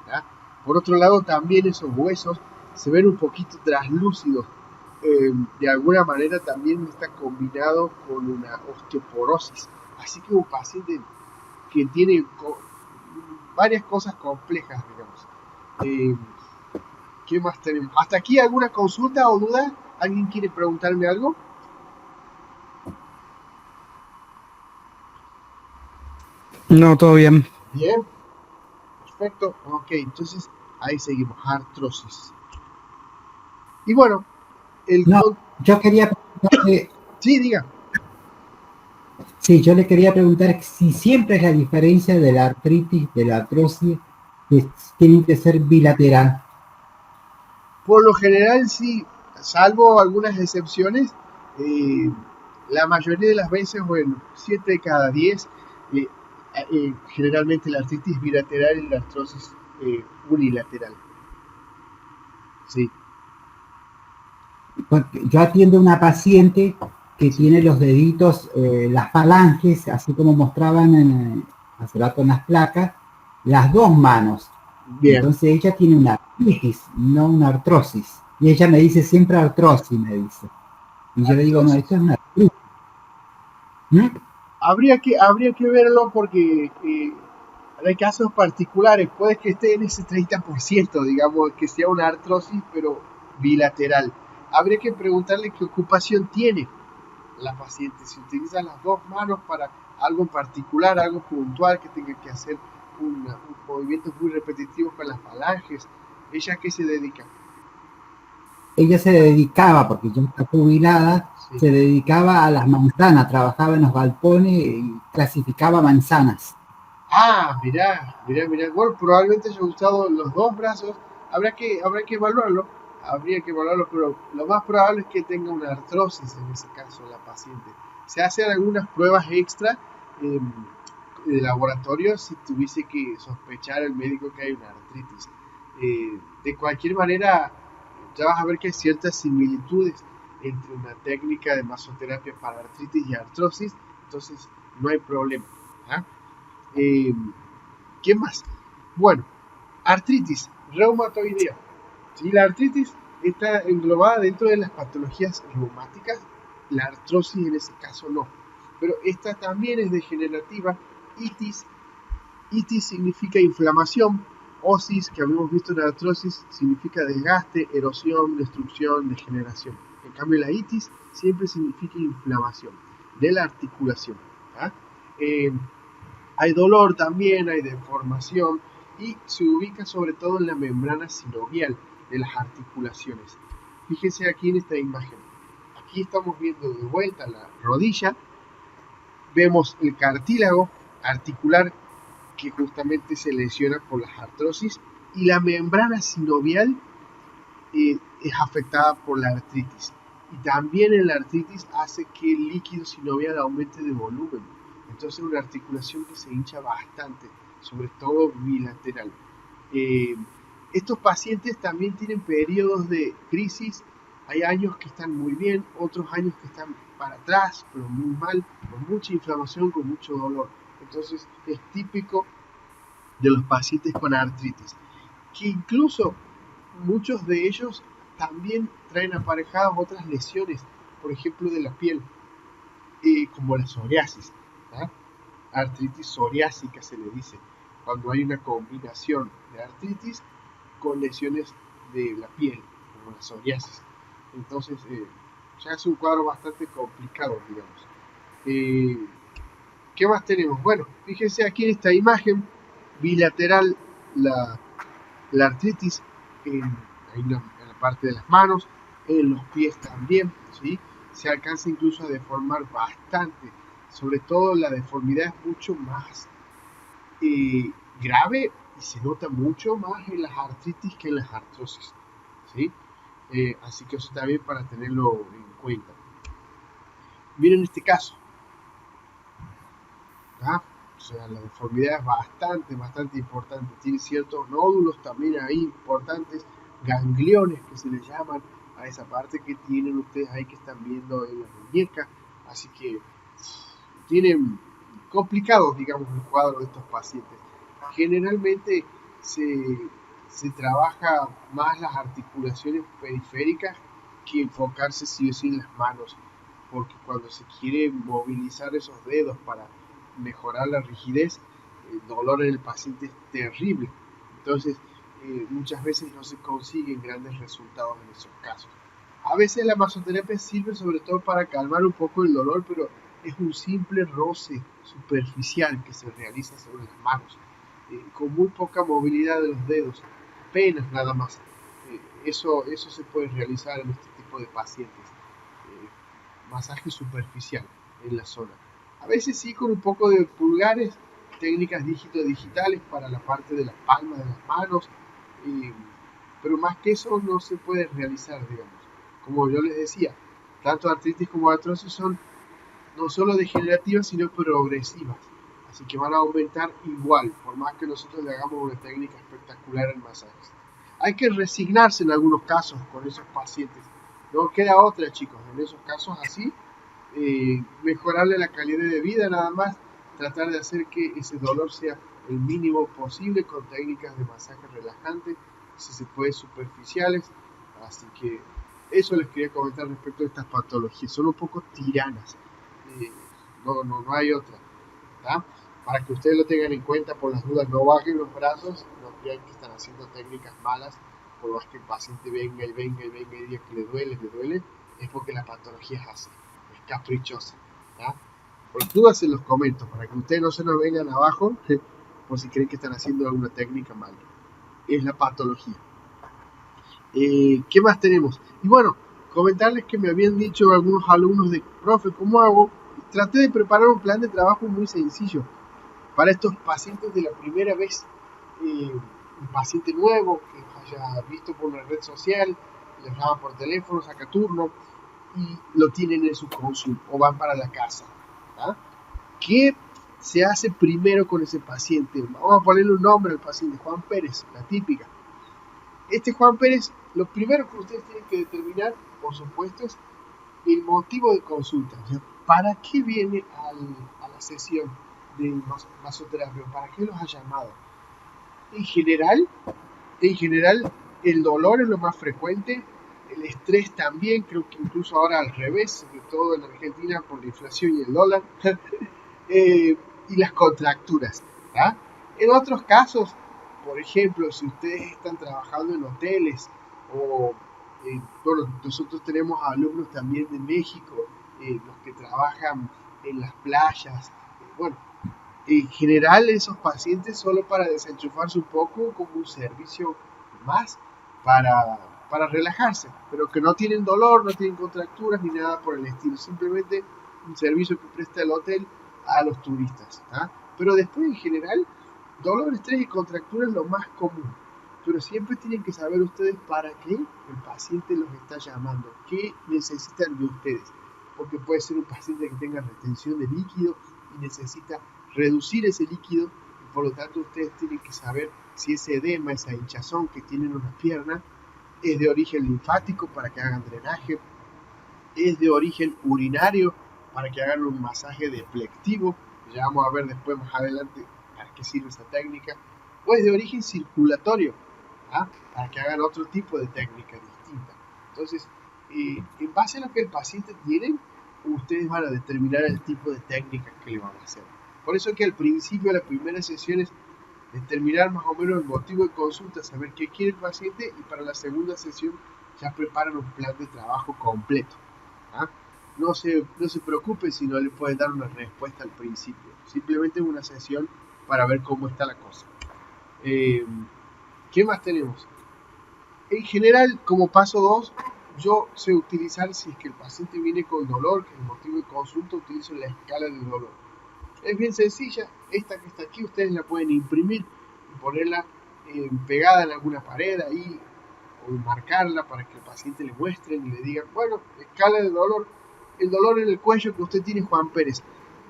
¿Ya? Por otro lado, también esos huesos se ven un poquito translúcidos. De alguna manera también está combinado con una osteoporosis. Así que un paciente que tiene varias cosas complejas, digamos. Eh, ¿Qué más tenemos? ¿Hasta aquí alguna consulta o duda? ¿Alguien quiere preguntarme algo? No, todo bien. Bien, perfecto. Ok, entonces ahí seguimos. Artrosis. Y bueno, No, yo quería preguntarle, sí, diga. sí, yo le quería preguntar si siempre es la diferencia de la artritis, de la artrosis, que tienen que ser bilateral. Por lo general, sí, salvo algunas excepciones, eh, la mayoría de las veces, bueno, 7 de cada 10, eh, generalmente la artritis bilateral y la artrosis unilateral. Sí. Porque yo atiendo a una paciente que tiene los deditos, las falanges, así como mostraban hace rato en las placas, las dos manos. Bien. Entonces ella tiene una artritis, no una artrosis. Y ella me dice siempre artrosis, me dice. Y yo le digo, no, Artrosis. esto es una artritis. ¿Mm? Habría que verlo porque hay casos particulares. Puede que esté en ese 30%, digamos, que sea una artrosis, pero bilateral. Habría que preguntarle qué ocupación tiene la paciente, si utiliza las dos manos para algo en particular, algo puntual, que tenga que hacer un movimiento muy repetitivo con las falanges. ¿Ella a qué se dedica? Ella se dedicaba, porque ya está jubilada, Sí. se dedicaba a las manzanas, trabajaba en los galpones y clasificaba manzanas. Ah, mirá. Bueno, probablemente haya usado los dos brazos. Habrá que evaluarlo. Habría que evaluarlo, pero lo más probable es que tenga una artrosis en ese caso la paciente. Se hacen algunas pruebas extra eh, de laboratorio si tuviese que sospechar el médico que hay una artritis. De cualquier manera, ya vas a ver que hay ciertas similitudes entre una técnica de masoterapia para artritis y artrosis, entonces no hay problema. ¿Ah? Eh, ¿Qué más? Bueno, artritis reumatoidea. ¿Sí? La artritis está englobada dentro de las patologías reumáticas, la artrosis en ese caso no. Pero esta también es degenerativa. Itis, itis significa inflamación. Osis, que habíamos visto en la artrosis, significa desgaste, erosión, destrucción, degeneración. En cambio, la itis siempre significa inflamación de la articulación. ¿Ah? Eh, Hay dolor también, hay deformación y se ubica sobre todo en la membrana sinovial de las articulaciones. Fíjense aquí en esta imagen. Aquí estamos viendo de vuelta la rodilla, vemos el cartílago articular que justamente se lesiona por las artrosis y la membrana sinovial es afectada por la artritis. Y también en la artritis hace que el líquido sinovial aumente de volumen. Entonces una articulación que se hincha bastante, sobre todo bilateral. Eh, Estos pacientes también tienen periodos de crisis. Hay años que están muy bien, otros años que están para atrás, pero muy mal, con mucha inflamación, con mucho dolor. Entonces es típico de los pacientes con artritis, que incluso muchos de ellos también traen aparejadas otras lesiones, por ejemplo de la piel, como la psoriasis, ¿ah? Artritis psoriásica se le dice, cuando hay una combinación de artritis con lesiones de la piel, como la psoriasis. Entonces, ya es un cuadro bastante complicado, digamos. Eh, ¿Qué más tenemos? Bueno, fíjense aquí en esta imagen bilateral la, la artritis en la parte de las manos, en los pies también, ¿sí? Se alcanza incluso a deformar bastante. Sobre todo la deformidad es mucho más grave y se nota mucho más en las artritis que en las artrosis, ¿sí? Así que eso también para tenerlo en cuenta. Miren este caso. ¿tá? O sea, la deformidad es bastante importante. Tiene ciertos nódulos también ahí importantes, gangliones que se le llaman a esa parte que tienen ustedes ahí que están viendo en la muñeca. Así que tienen complicados, digamos, el cuadro de estos pacientes. Generalmente se, se trabaja más las articulaciones periféricas que enfocarse sí o sí en las manos, porque cuando se quiere movilizar esos dedos para mejorar la rigidez, el dolor en el paciente es terrible. Entonces, muchas veces no se consiguen grandes resultados en esos casos. A veces la masoterapia sirve sobre todo para calmar un poco el dolor, pero es un simple roce superficial que se realiza sobre las manos, con muy poca movilidad de los dedos, apenas nada más. Eso se puede realizar en este tipo de pacientes. Masaje superficial en la zona. A veces sí con un poco de pulgares, técnicas dígito-digitales para la parte de la palma de las manos, eh, pero más que eso no se puede realizar, digamos. Como yo les decía, tanto artritis como artrosis son no solo degenerativas, sino progresivas. Así que van a aumentar igual, por más que nosotros le hagamos una técnica espectacular en masajes. Hay que resignarse en algunos casos con esos pacientes. No queda otra, chicos, en esos casos así, mejorarle la calidad de vida nada más, tratar de hacer que ese dolor sea el mínimo posible con técnicas de masaje relajante, si se puede superficiales. Así que eso les quería comentar respecto a estas patologías. Son un poco tiranas. Eh, no hay otra. ¿Tá? Para que ustedes lo tengan en cuenta, por las dudas, no bajen los brazos, no crean que están haciendo técnicas malas, por más que el paciente venga y venga y venga y diga que le duele, es porque la patología es así, es caprichosa. ¿Tá? Por las dudas se los comento, para que ustedes no se nos vengan abajo, por si creen que están haciendo alguna técnica mala. Es la patología. ¿Qué más tenemos? Y bueno, comentarles que me habían dicho algunos alumnos de, profe, ¿cómo hago? Traté de preparar un plan de trabajo muy sencillo para estos pacientes de la primera vez. Un paciente nuevo que haya visto por una red social, les llama por teléfono, saca turno y lo tienen en su consulta o van para la casa. ¿Tá? ¿Qué se hace primero con ese paciente? Vamos a ponerle un nombre al paciente, Juan Pérez, la típica. Este Juan Pérez, lo primero que ustedes tienen que determinar, por supuesto, es el motivo de consulta. O sea, ¿para qué viene a la sesión de masoterapia? ¿Para qué los ha llamado? En general, el dolor es lo más frecuente, el estrés también, creo que incluso ahora al revés, sobre todo en Argentina por la inflación y el dólar, y las contracturas. ¿Tá? En otros casos, por ejemplo, si ustedes están trabajando en hoteles o, bueno, nosotros tenemos alumnos también de México, los que trabajan en las playas, bueno, en general esos pacientes solo para desenchufarse un poco como un servicio más para relajarse, pero que no tienen dolor, no tienen contracturas ni nada por el estilo, simplemente un servicio que presta el hotel a los turistas. ¿Ah? Pero después en general, dolor, estrés y contracturas es lo más común, pero siempre tienen que saber ustedes para qué el paciente los está llamando, qué necesitan de ustedes, porque puede ser un paciente que tenga retención de líquido y necesita reducir ese líquido y por lo tanto ustedes tienen que saber si ese edema, esa hinchazón que tienen en una pierna es de origen linfático para que hagan drenaje, es de origen urinario para que hagan un masaje deflectivo, ya vamos a ver después más adelante para qué sirve esa técnica, o es de origen circulatorio, ¿ah? Para que hagan otro tipo de técnica distinta. Entonces, en base a lo que el paciente tiene, ustedes van a determinar el tipo de técnica que le van a hacer. Por eso que al principio de la primera sesión es determinar más o menos el motivo de consulta, saber qué quiere el paciente y para la segunda sesión ya preparan un plan de trabajo completo. ¿Ah? No se preocupe si no le pueden dar una respuesta al principio, simplemente una sesión para ver cómo está la cosa. ¿Qué más tenemos? En general, como paso 2, yo sé utilizar, si es que el paciente viene con dolor, que es el motivo de consulta, utilizo la escala de dolor. Es bien sencilla, esta que está aquí ustedes la pueden imprimir y ponerla pegada en alguna pared ahí o marcarla para que el paciente le muestren y le digan, bueno, escala de dolor, el dolor en el cuello que usted tiene, Juan Pérez,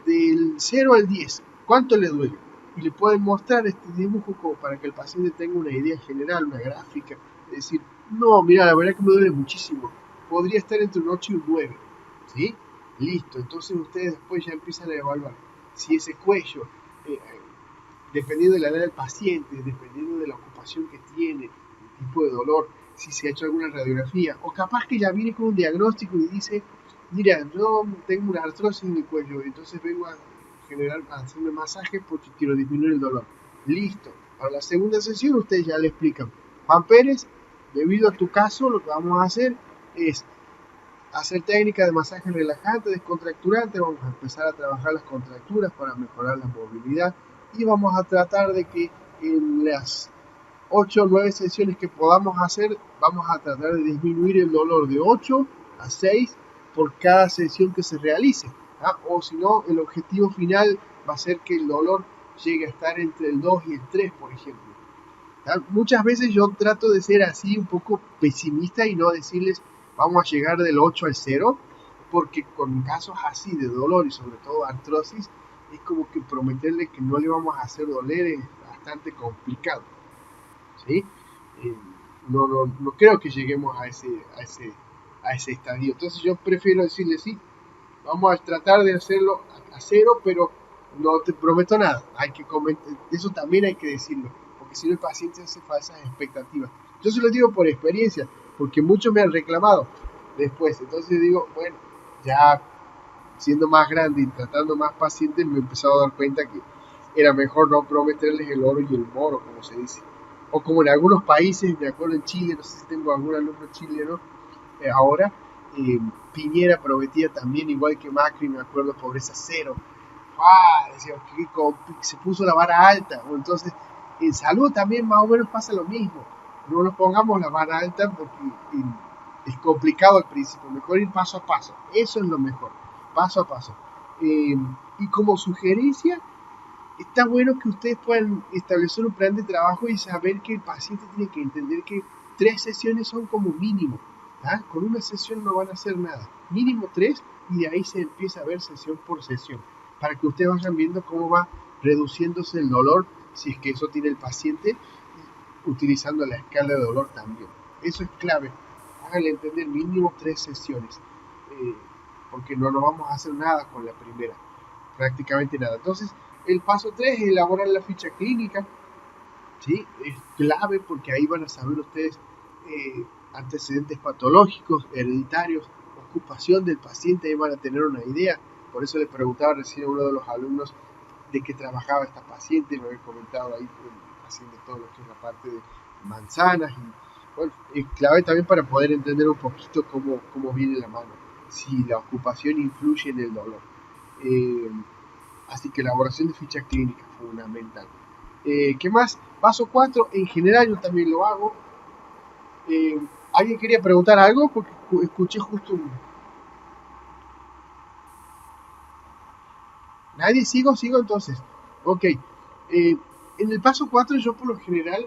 del 0 al 10, ¿Cuánto le duele? Y le pueden mostrar este dibujo como para que el paciente tenga una idea general, una gráfica. Es decir, no, mira, la verdad que me duele muchísimo. Podría estar entre un 8 y un 9. ¿Sí? Listo. Entonces ustedes después ya empiezan a evaluar si ese cuello, dependiendo de la edad del paciente, dependiendo de la ocupación que tiene, el tipo de dolor, si se ha hecho alguna radiografía, o capaz que ya viene con un diagnóstico y dice, mira, yo tengo una artrosis en el cuello, entonces vengo a hacerme masaje porque quiero disminuir el dolor. Listo. Para la segunda sesión ustedes ya le explican, Juan Pérez, debido a tu caso, lo que vamos a hacer es hacer técnica de masaje relajante, descontracturante. Vamos a empezar a trabajar las contracturas para mejorar la movilidad y vamos a tratar de que en las 8 o 9 sesiones que podamos hacer, vamos a tratar de disminuir el dolor de 8 a 6 por cada sesión que se realice. O si no, el objetivo final va a ser que el dolor llegue a estar entre el 2 y el 3, por ejemplo. Muchas veces yo trato de ser así un poco pesimista y no decirles vamos a llegar del 8 al 0, porque con casos así de dolor y sobre todo artrosis, es como que prometerle que no le vamos a hacer doler es bastante complicado. ¿Sí? No creo que lleguemos a ese estadio. Entonces yo prefiero decirle sí, vamos a tratar de hacerlo a 0, pero no te prometo nada. Eso también hay que decirlo, porque si no el paciente hace falsas expectativas. Yo se lo digo por experiencia, porque muchos me han reclamado después. Entonces digo, bueno, ya siendo más grande y tratando más pacientes, me he empezado a dar cuenta que era mejor no prometerles el oro y el moro, como se dice. O como en algunos países, me acuerdo en Chile, no sé si tengo algún alumno chileno ahora, Piñera prometía también, igual que Macri, me acuerdo, pobreza cero. Decía que se puso la vara alta. Entonces, en salud también más o menos pasa lo mismo. No nos pongamos la vara alta porque es complicado al principio. Mejor ir paso a paso. Eso es lo mejor. Paso a paso. Y como sugerencia, está bueno que ustedes puedan establecer un plan de trabajo y saber que el paciente tiene que entender que 3 sesiones son como mínimo. Con una sesión no van a hacer nada. Mínimo 3 y de ahí se empieza a ver sesión por sesión. Para que ustedes vayan viendo cómo va reduciéndose el dolor, si es que eso tiene el paciente, utilizando la escala de dolor también. Eso es clave. Háganle entender mínimo 3 sesiones. Porque no nos vamos a hacer nada con la primera. Prácticamente nada. Entonces, el paso 3 es elaborar la ficha clínica. ¿Sí? Es clave porque ahí van a saber ustedes antecedentes patológicos, hereditarios, ocupación del paciente, ahí van a tener una idea. Por eso le preguntaba recién a uno de los alumnos de qué trabajaba esta paciente, me había comentado ahí haciendo todo lo que es la parte de manzanas. Y bueno, es clave también para poder entender un poquito cómo viene la mano, si la ocupación influye en el dolor. Así que elaboración de ficha clínica fundamental. ¿Qué más? Paso 4, en general yo también lo hago. ¿Alguien quería preguntar algo? Porque escuché justo un... ¿Nadie? ¿Sigo entonces? Ok. En el paso 4 yo por lo general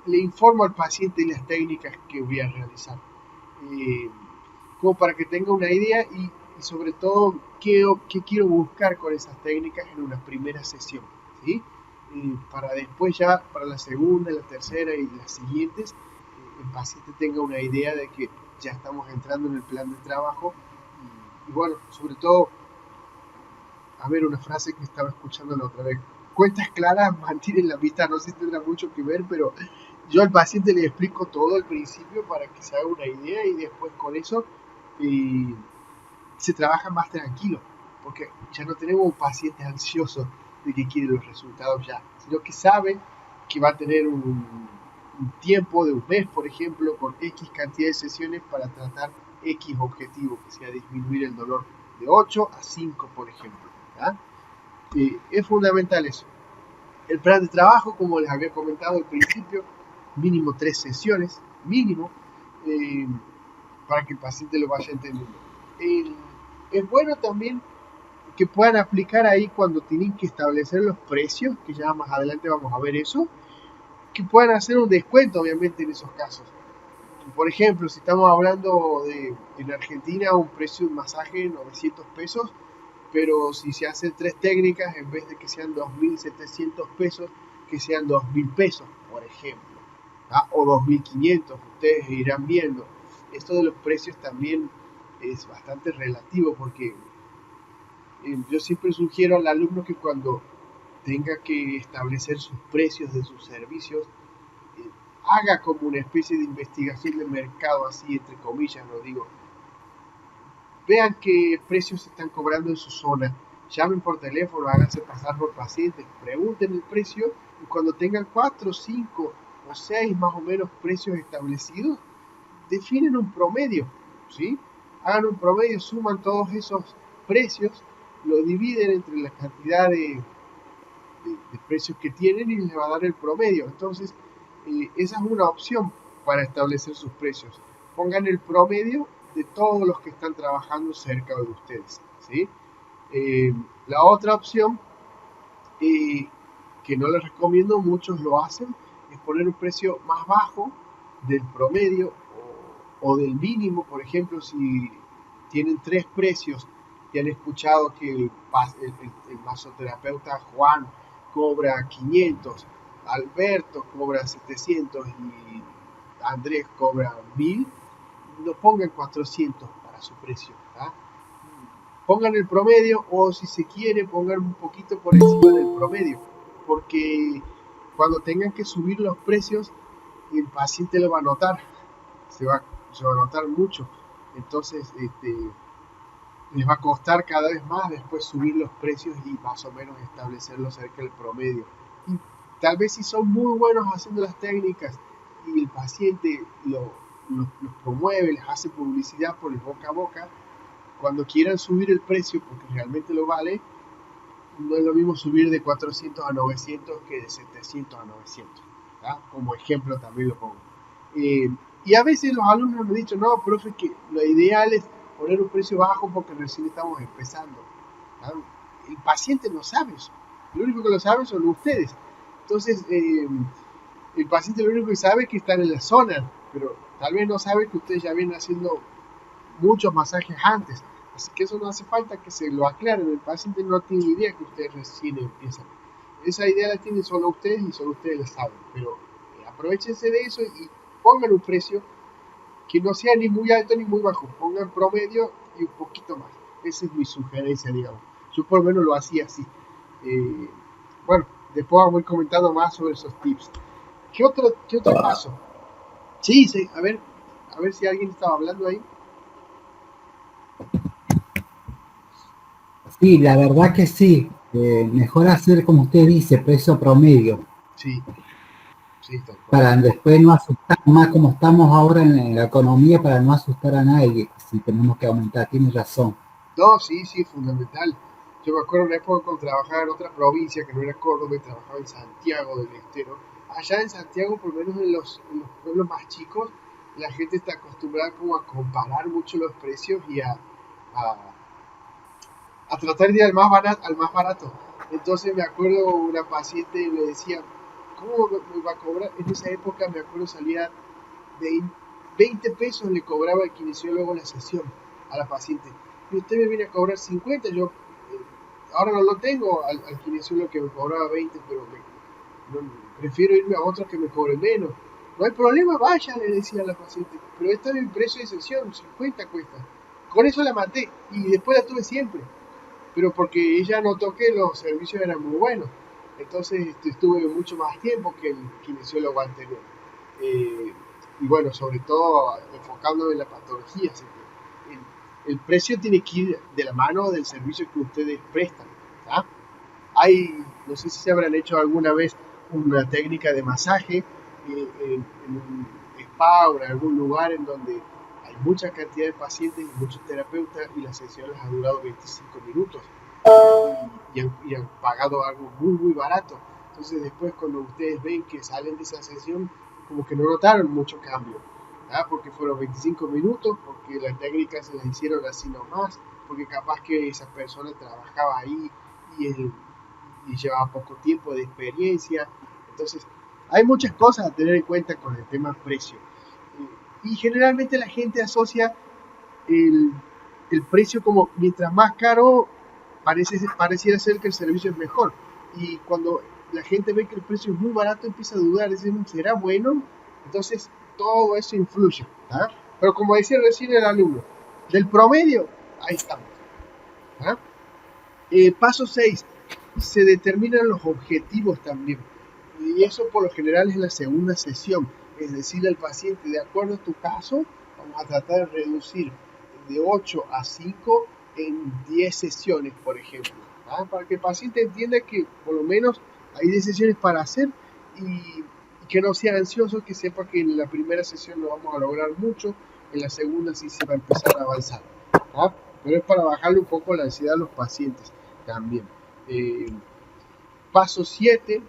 le informo al paciente las técnicas que voy a realizar. Como para que tenga una idea y sobre todo qué quiero buscar con esas técnicas en una primera sesión. ¿Sí? Para después ya, para la segunda, la tercera y las siguientes, el paciente tenga una idea de que ya estamos entrando en el plan de trabajo y bueno, sobre todo, a ver, una frase que estaba escuchando la otra vez, cuentas claras mantienen la vista, no sé si tendrá mucho que ver, pero yo al paciente le explico todo al principio para que se haga una idea y después con eso se trabaja más tranquilo, porque ya no tenemos un paciente ansioso de que quiere los resultados ya, sino que sabe que va a tener un tiempo de un mes, por ejemplo, con X cantidad de sesiones para tratar X objetivo, que sea disminuir el dolor de 8 a 5, por ejemplo. Es fundamental eso. El plan de trabajo, como les había comentado al principio, mínimo 3 sesiones, mínimo, para que el paciente lo vaya entendiendo. Es bueno también que puedan aplicar ahí cuando tienen que establecer los precios, que ya más adelante vamos a ver eso, que puedan hacer un descuento obviamente en esos casos. Por ejemplo, si estamos hablando de en Argentina un precio de un masaje de 900 pesos, pero si se hacen 3 técnicas, en vez de que sean 2.700 pesos, que sean 2.000 pesos, por ejemplo, o 2.500, ustedes irán viendo. Esto de los precios también es bastante relativo, porque yo siempre sugiero al alumno que cuando tenga que establecer sus precios de sus servicios, haga como una especie de investigación de mercado, así entre comillas lo digo. Vean qué precios se están cobrando en su zona, llamen por teléfono, háganse pasar por pacientes, pregunten el precio, y cuando tengan 4, 5 o 6 más o menos precios establecidos, definen un promedio, ¿sí? Hagan un promedio, suman todos esos precios, lo dividen entre la cantidad de precios que tienen y les va a dar el promedio. Entonces, esa es una opción para establecer sus precios. Pongan el promedio de todos los que están trabajando cerca de ustedes, ¿sí? La otra opción, que no les recomiendo, muchos lo hacen, es poner un precio más bajo del promedio o del mínimo. Por ejemplo, si tienen 3 precios y han escuchado que el masoterapeuta Juan cobra 500, Alberto cobra 700 y Andrés cobra 1000, no pongan 400 para su precio, ¿tá? Pongan el promedio, o si se quiere pongan un poquito por encima del promedio, porque cuando tengan que subir los precios el paciente lo va a notar, se va a notar mucho. Entonces les va a costar cada vez más después subir los precios y más o menos establecerlos cerca del promedio. Y tal vez si son muy buenos haciendo las técnicas y el paciente los promueve, les hace publicidad por el boca a boca, cuando quieran subir el precio porque realmente lo vale, no es lo mismo subir de 400 a 900 que de 700 a 900. ¿tá? Como ejemplo también lo pongo. Y a veces los alumnos me han dicho, no, profe, que lo ideal es poner un precio bajo porque recién estamos empezando. ¿tá? El paciente no sabe eso. Lo único que lo saben son ustedes. Entonces, el paciente lo único que sabe es que están en la zona, pero tal vez no sabe que ustedes ya vienen haciendo muchos masajes antes. Así que eso no hace falta que se lo aclaren. El paciente no tiene idea que ustedes recién empiezan. Esa idea la tienen solo ustedes y solo ustedes la saben. Pero aprovechense de eso y pongan un precio que no sea ni muy alto ni muy bajo. Pongan promedio y un poquito más. Esa es mi sugerencia, digamos. Yo por lo menos lo hacía así. Bueno, después vamos a ir comentando más sobre esos tips. ¿Qué otro paso? Sí, a ver si alguien estaba hablando ahí. Sí, la verdad que sí. Mejor hacer, como usted dice, precio promedio. Sí, para después no asustar, más como estamos ahora en la economía, para no asustar a nadie, si tenemos que aumentar. Tiene razón. No, sí, fundamental. Yo me acuerdo una época cuando trabajaba en otra provincia que no era Córdoba y trabajaba en Santiago del Estero. Allá en Santiago, por lo menos en los pueblos más chicos, la gente está acostumbrada como a comparar mucho los precios y a tratar de ir al más barato. Entonces me acuerdo una paciente me decía, ¿cómo me va a cobrar? En esa época me acuerdo salía de 20 pesos le cobraba el kinesiólogo la sesión a la paciente. Y usted me viene a cobrar 50, yo ahora no lo tengo al kinesiólogo que me cobraba 20, pero prefiero irme a otro que me cobre menos. No hay problema, vaya, le decía a la paciente, pero esta es mi precio de sesión, 50 cuesta. Con eso la maté y después la tuve siempre, pero porque ella notó que los servicios eran muy buenos. Entonces estuve mucho más tiempo que el kinesiólogo anterior. Y bueno, sobre todo enfocándome en la patología. Así que el precio tiene que ir de la mano del servicio que ustedes prestan. ¿tá? No sé si se habrán hecho alguna vez una técnica de masaje en un spa o en algún lugar en donde hay mucha cantidad de pacientes y muchos terapeutas y la sesión les ha durado 25 minutos y han pagado algo muy muy barato. Entonces después cuando ustedes ven que salen de esa sesión, como que no notaron mucho cambio, porque fueron 25 minutos, porque las técnicas se las hicieron así nomás, porque capaz que esa persona trabajaba ahí y llevaba poco tiempo de experiencia. Entonces hay muchas cosas a tener en cuenta con el tema precio. Y generalmente la gente asocia el precio como mientras más caro, pareciera ser que el servicio es mejor. Y cuando la gente ve que el precio es muy barato, empieza a dudar, dice, ¿será bueno? Entonces, todo eso influye. ¿Ah? Pero como decía recién el alumno, del promedio, ahí estamos. ¿Ah? Paso 6, se determinan los objetivos también. Y eso por lo general es la segunda sesión. Es decir, al paciente, de acuerdo a tu caso, vamos a tratar de reducir de 8 a 5 en 10 sesiones, por ejemplo. ¿Ah? Para que el paciente entienda que por lo menos hay 10 sesiones para hacer y que no sea ansioso, que sepa que en la primera sesión no vamos a lograr mucho, en la segunda sí se va a empezar a avanzar. ¿Ah? Pero es para bajarle un poco la ansiedad a los pacientes también. Paso 7,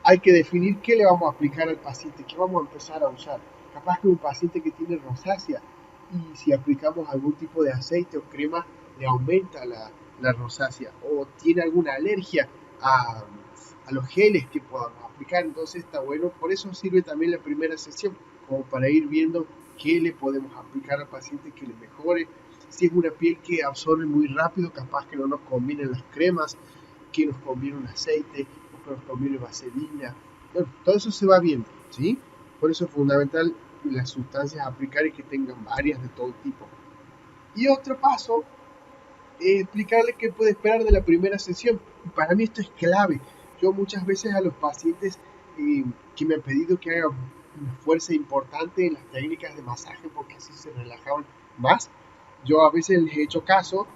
hay que definir qué le vamos a aplicar al paciente, qué vamos a empezar a usar. Capaz que un paciente que tiene rosácea y si aplicamos algún tipo de aceite o crema le aumenta la rosácea, o tiene alguna alergia a los geles que podamos aplicar, entonces está bueno. Por eso sirve también la primera sesión, como para ir viendo qué le podemos aplicar al paciente que le mejore. Si es una piel que absorbe muy rápido, capaz que no nos convienen las cremas, que nos conviene un aceite, o que nos conviene vaselina. Bueno, todo eso se va viendo, ¿sí? Por eso es fundamental las sustancias a aplicar y que tengan varias de todo tipo. Y otro paso es explicarle qué puede esperar de la primera sesión. Y para mí esto es clave. Yo muchas veces a los pacientes que me han pedido que haga una fuerza importante en las técnicas de masaje porque así se relajaban más, yo a veces les he hecho caso.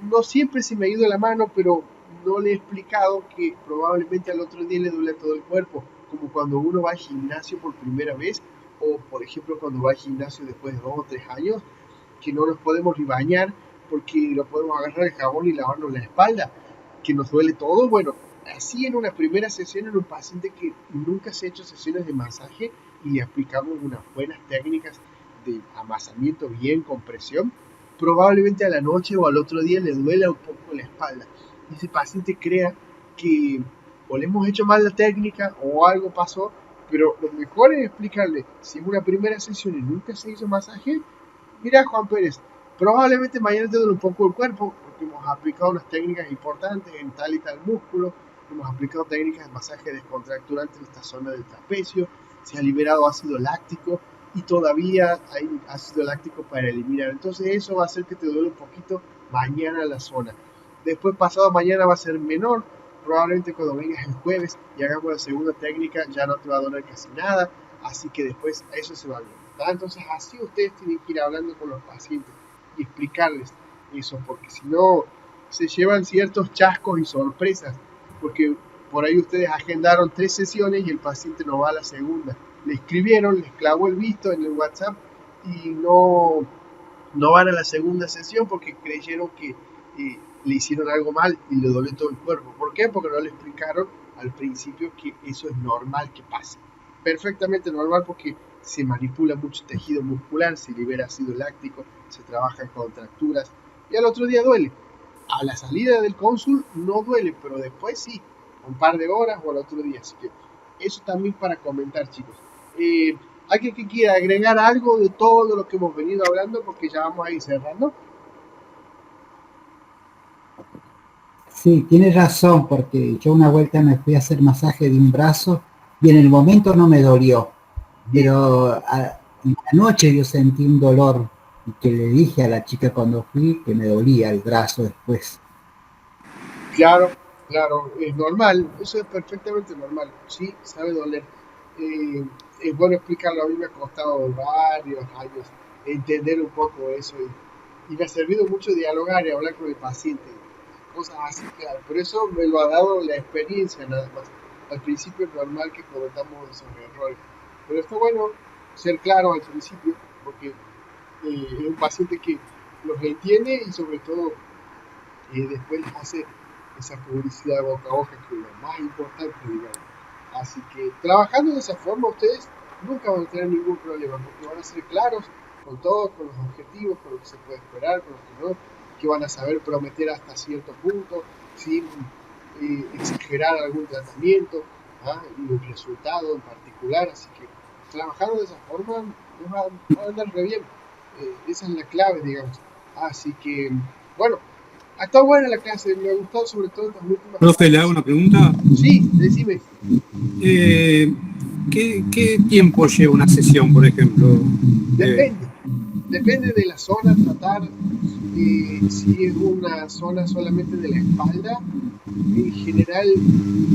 No siempre se me ha ido la mano, pero no le he explicado que probablemente al otro día le duele todo el cuerpo, como cuando uno va al gimnasio por primera vez, o por ejemplo cuando va al gimnasio después de 2 o 3 años, que no nos podemos ni bañar porque no podemos agarrar el jabón y lavarnos la espalda, que nos duele todo. Bueno, así en una primera sesión en un paciente que nunca se ha hecho sesiones de masaje y le aplicamos unas buenas técnicas de amasamiento bien con presión, probablemente a la noche o al otro día le duela un poco la espalda. Y ese paciente crea que o le hemos hecho mal la técnica o algo pasó, pero lo mejor es explicarle, si en una primera sesión y nunca se hizo masaje, mira Juan Pérez, probablemente mañana te duele un poco el cuerpo porque hemos aplicado unas técnicas importantes en tal y tal músculo, hemos aplicado técnicas de masaje descontracturante en esta zona del trapecio, se ha liberado ácido láctico y todavía hay ácido láctico para eliminar. Entonces eso va a hacer que te duele un poquito mañana la zona. Después pasado mañana va a ser menor, probablemente cuando vengas el jueves y hagamos la segunda técnica ya no te va a doler casi nada, así que después eso se va viendo. Entonces así ustedes tienen que ir hablando con los pacientes y explicarles eso, porque si no se llevan ciertos chascos y sorpresas, porque por ahí ustedes agendaron 3 sesiones y el paciente no va a la segunda. Le escribieron, les clavó el visto en el WhatsApp y no van a la segunda sesión porque creyeron que le hicieron algo mal y le dolió todo el cuerpo. ¿Por qué? Porque no le explicaron al principio que eso es normal que pase. Perfectamente normal porque se manipula mucho tejido muscular, se libera ácido láctico, se trabaja en contracturas y al otro día duele. A la salida del cónsul no duele, pero después sí, un par de horas o al otro día. Así que eso también para comentar, chicos. ¿Alguien que quiera agregar algo de todo lo que hemos venido hablando? Porque ya vamos a ir cerrando. Sí, tienes razón, porque yo una vuelta me fui a hacer masaje de un brazo y en el momento no me dolió, pero en la noche yo sentí un dolor y que le dije a la chica cuando fui que me dolía el brazo después. Claro, es normal, eso es perfectamente normal, sí, sabe doler. Es bueno explicarlo, a mí me ha costado varios años entender un poco eso y me ha servido mucho dialogar y hablar con el paciente, cosas así, claro, por eso me lo ha dado la experiencia nada más. Al principio es normal que cometamos esos errores, pero está bueno ser claro al principio, porque es un paciente que los entiende y sobre todo después les hace esa publicidad boca a boca, que es lo más importante, digamos. Así que trabajando de esa forma ustedes nunca van a tener ningún problema, porque van a ser claros con todo, con los objetivos, con lo que se puede esperar, con lo que no, que van a saber prometer hasta cierto punto, sin exagerar algún tratamiento y un resultado en particular. Así que trabajando de esa forma van a andar re bien. Esa es la clave, digamos. Así que, bueno, Está buena la clase, me gustó sobre todo estas últimas Profe, le partes. hago una pregunta. Sí, decime. ¿Qué tiempo lleva una sesión, por ejemplo? Depende de la zona, tratar si es una zona solamente de la espalda. En general,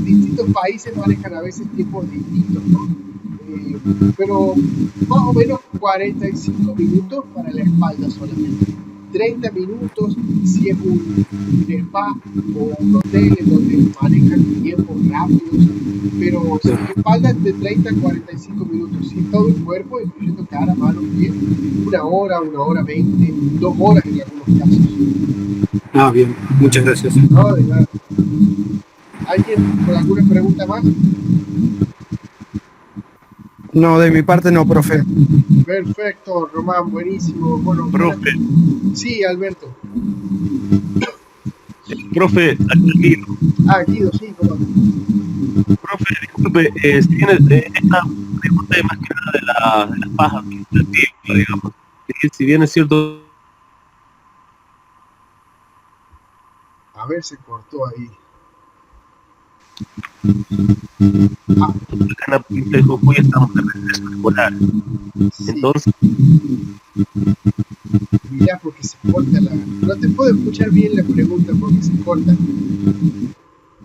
distintos países manejan a veces tiempos distintos, ¿no? Pero más o menos 45 minutos para la espalda solamente. 30 minutos si es un spa o un hotel en donde manejan tiempos rápidos, pero si es espalda de 30 a 45 minutos, si todo el cuerpo, incluyendo cara, mano, pie, 1 hora 20, 2 horas en algunos casos. Ah, bien, muchas gracias. No, de nada. ¿Alguien con alguna pregunta más? No, de mi parte no, profe. Perfecto, Román, buenísimo. Bueno, Profe, sí, Alberto. profe, Guido. Guido, sí, ¿cómo? Profe, disculpe, si tiene esta pregunta es más que nada de la paz administrativa, digamos. Si bien es cierto, A ver, se cortó ahí. acá en la provincia de Jujuy estamos en receso escolar. Sí. Entonces, Mirá, porque se corta la... No te puedo escuchar bien la pregunta porque se corta.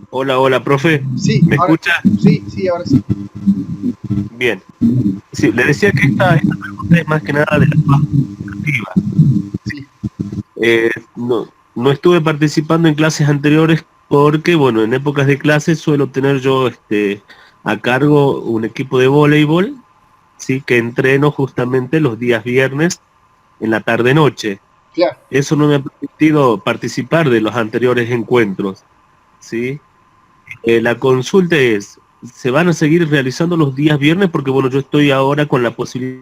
hola, profe. Sí, ¿Me ahora, escucha? Sí, ahora sí. Bien. Sí, le decía que esta pregunta es más que nada de la paz administrativa. Sí, No estuve participando en clases anteriores porque, bueno, en épocas de clases suelo tener yo a cargo un equipo de voleibol, sí, que entreno justamente los días viernes en la tarde-noche. claro. Eso no me ha permitido participar de los anteriores encuentros, ¿sí? La consulta es, ¿se van a seguir realizando los días viernes? Porque, bueno, yo estoy ahora con la posibilidad...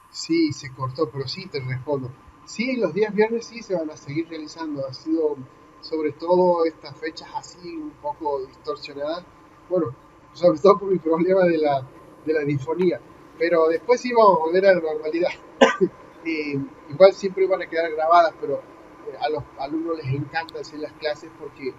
Sí, se cortó, pero sí te respondo. Sí, los días viernes sí se van a seguir realizando. Ha sido, sobre todo, estas fechas así un poco distorsionadas. Bueno, sobre todo por mi problema de la disfonía. Pero después sí vamos a volver a la normalidad. Igual siempre van a quedar grabadas, pero a los alumnos les encanta hacer las clases porque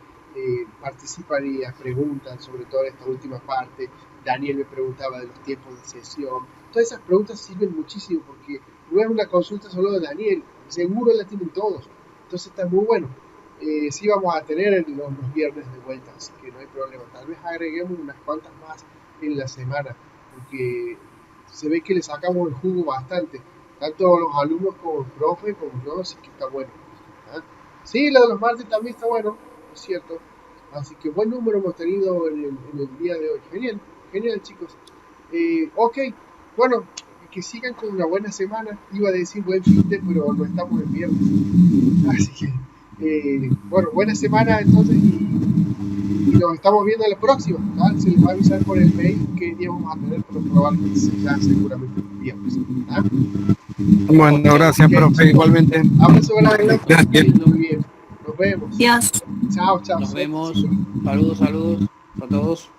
participan y preguntan, sobre todo en esta última parte. Daniel me preguntaba de los tiempos de sesión. Todas esas preguntas sirven muchísimo porque no es una consulta solo de Daniel, seguro la tienen todos. Entonces está muy bueno. Sí vamos a tener los viernes de vuelta, así que no hay problema. Tal vez agreguemos unas cuantas más en la semana, porque se ve que le sacamos el jugo bastante, tanto los alumnos como el profe, como yo, así que está bueno. ¿Ah? Sí, lo de los martes también está bueno, es cierto. Así que buen número hemos tenido en el día de hoy. Genial, genial chicos. Ok, bueno, que sigan con una buena semana. Iba a decir buen fin de, pero no estamos en viernes. Así que, bueno, buena semana entonces y nos estamos viendo la próxima. ¿Tá? Se les va a avisar por el mail qué día vamos a tener, pero probablemente sea seguramente el viernes. ¿Tá? Bueno, gracias, profe, chicos. igualmente. Abrazo grande. Gracias. Muy bien. Nos vemos. Dios. Chao, chao. Nos vemos. Chicos. Saludos a todos.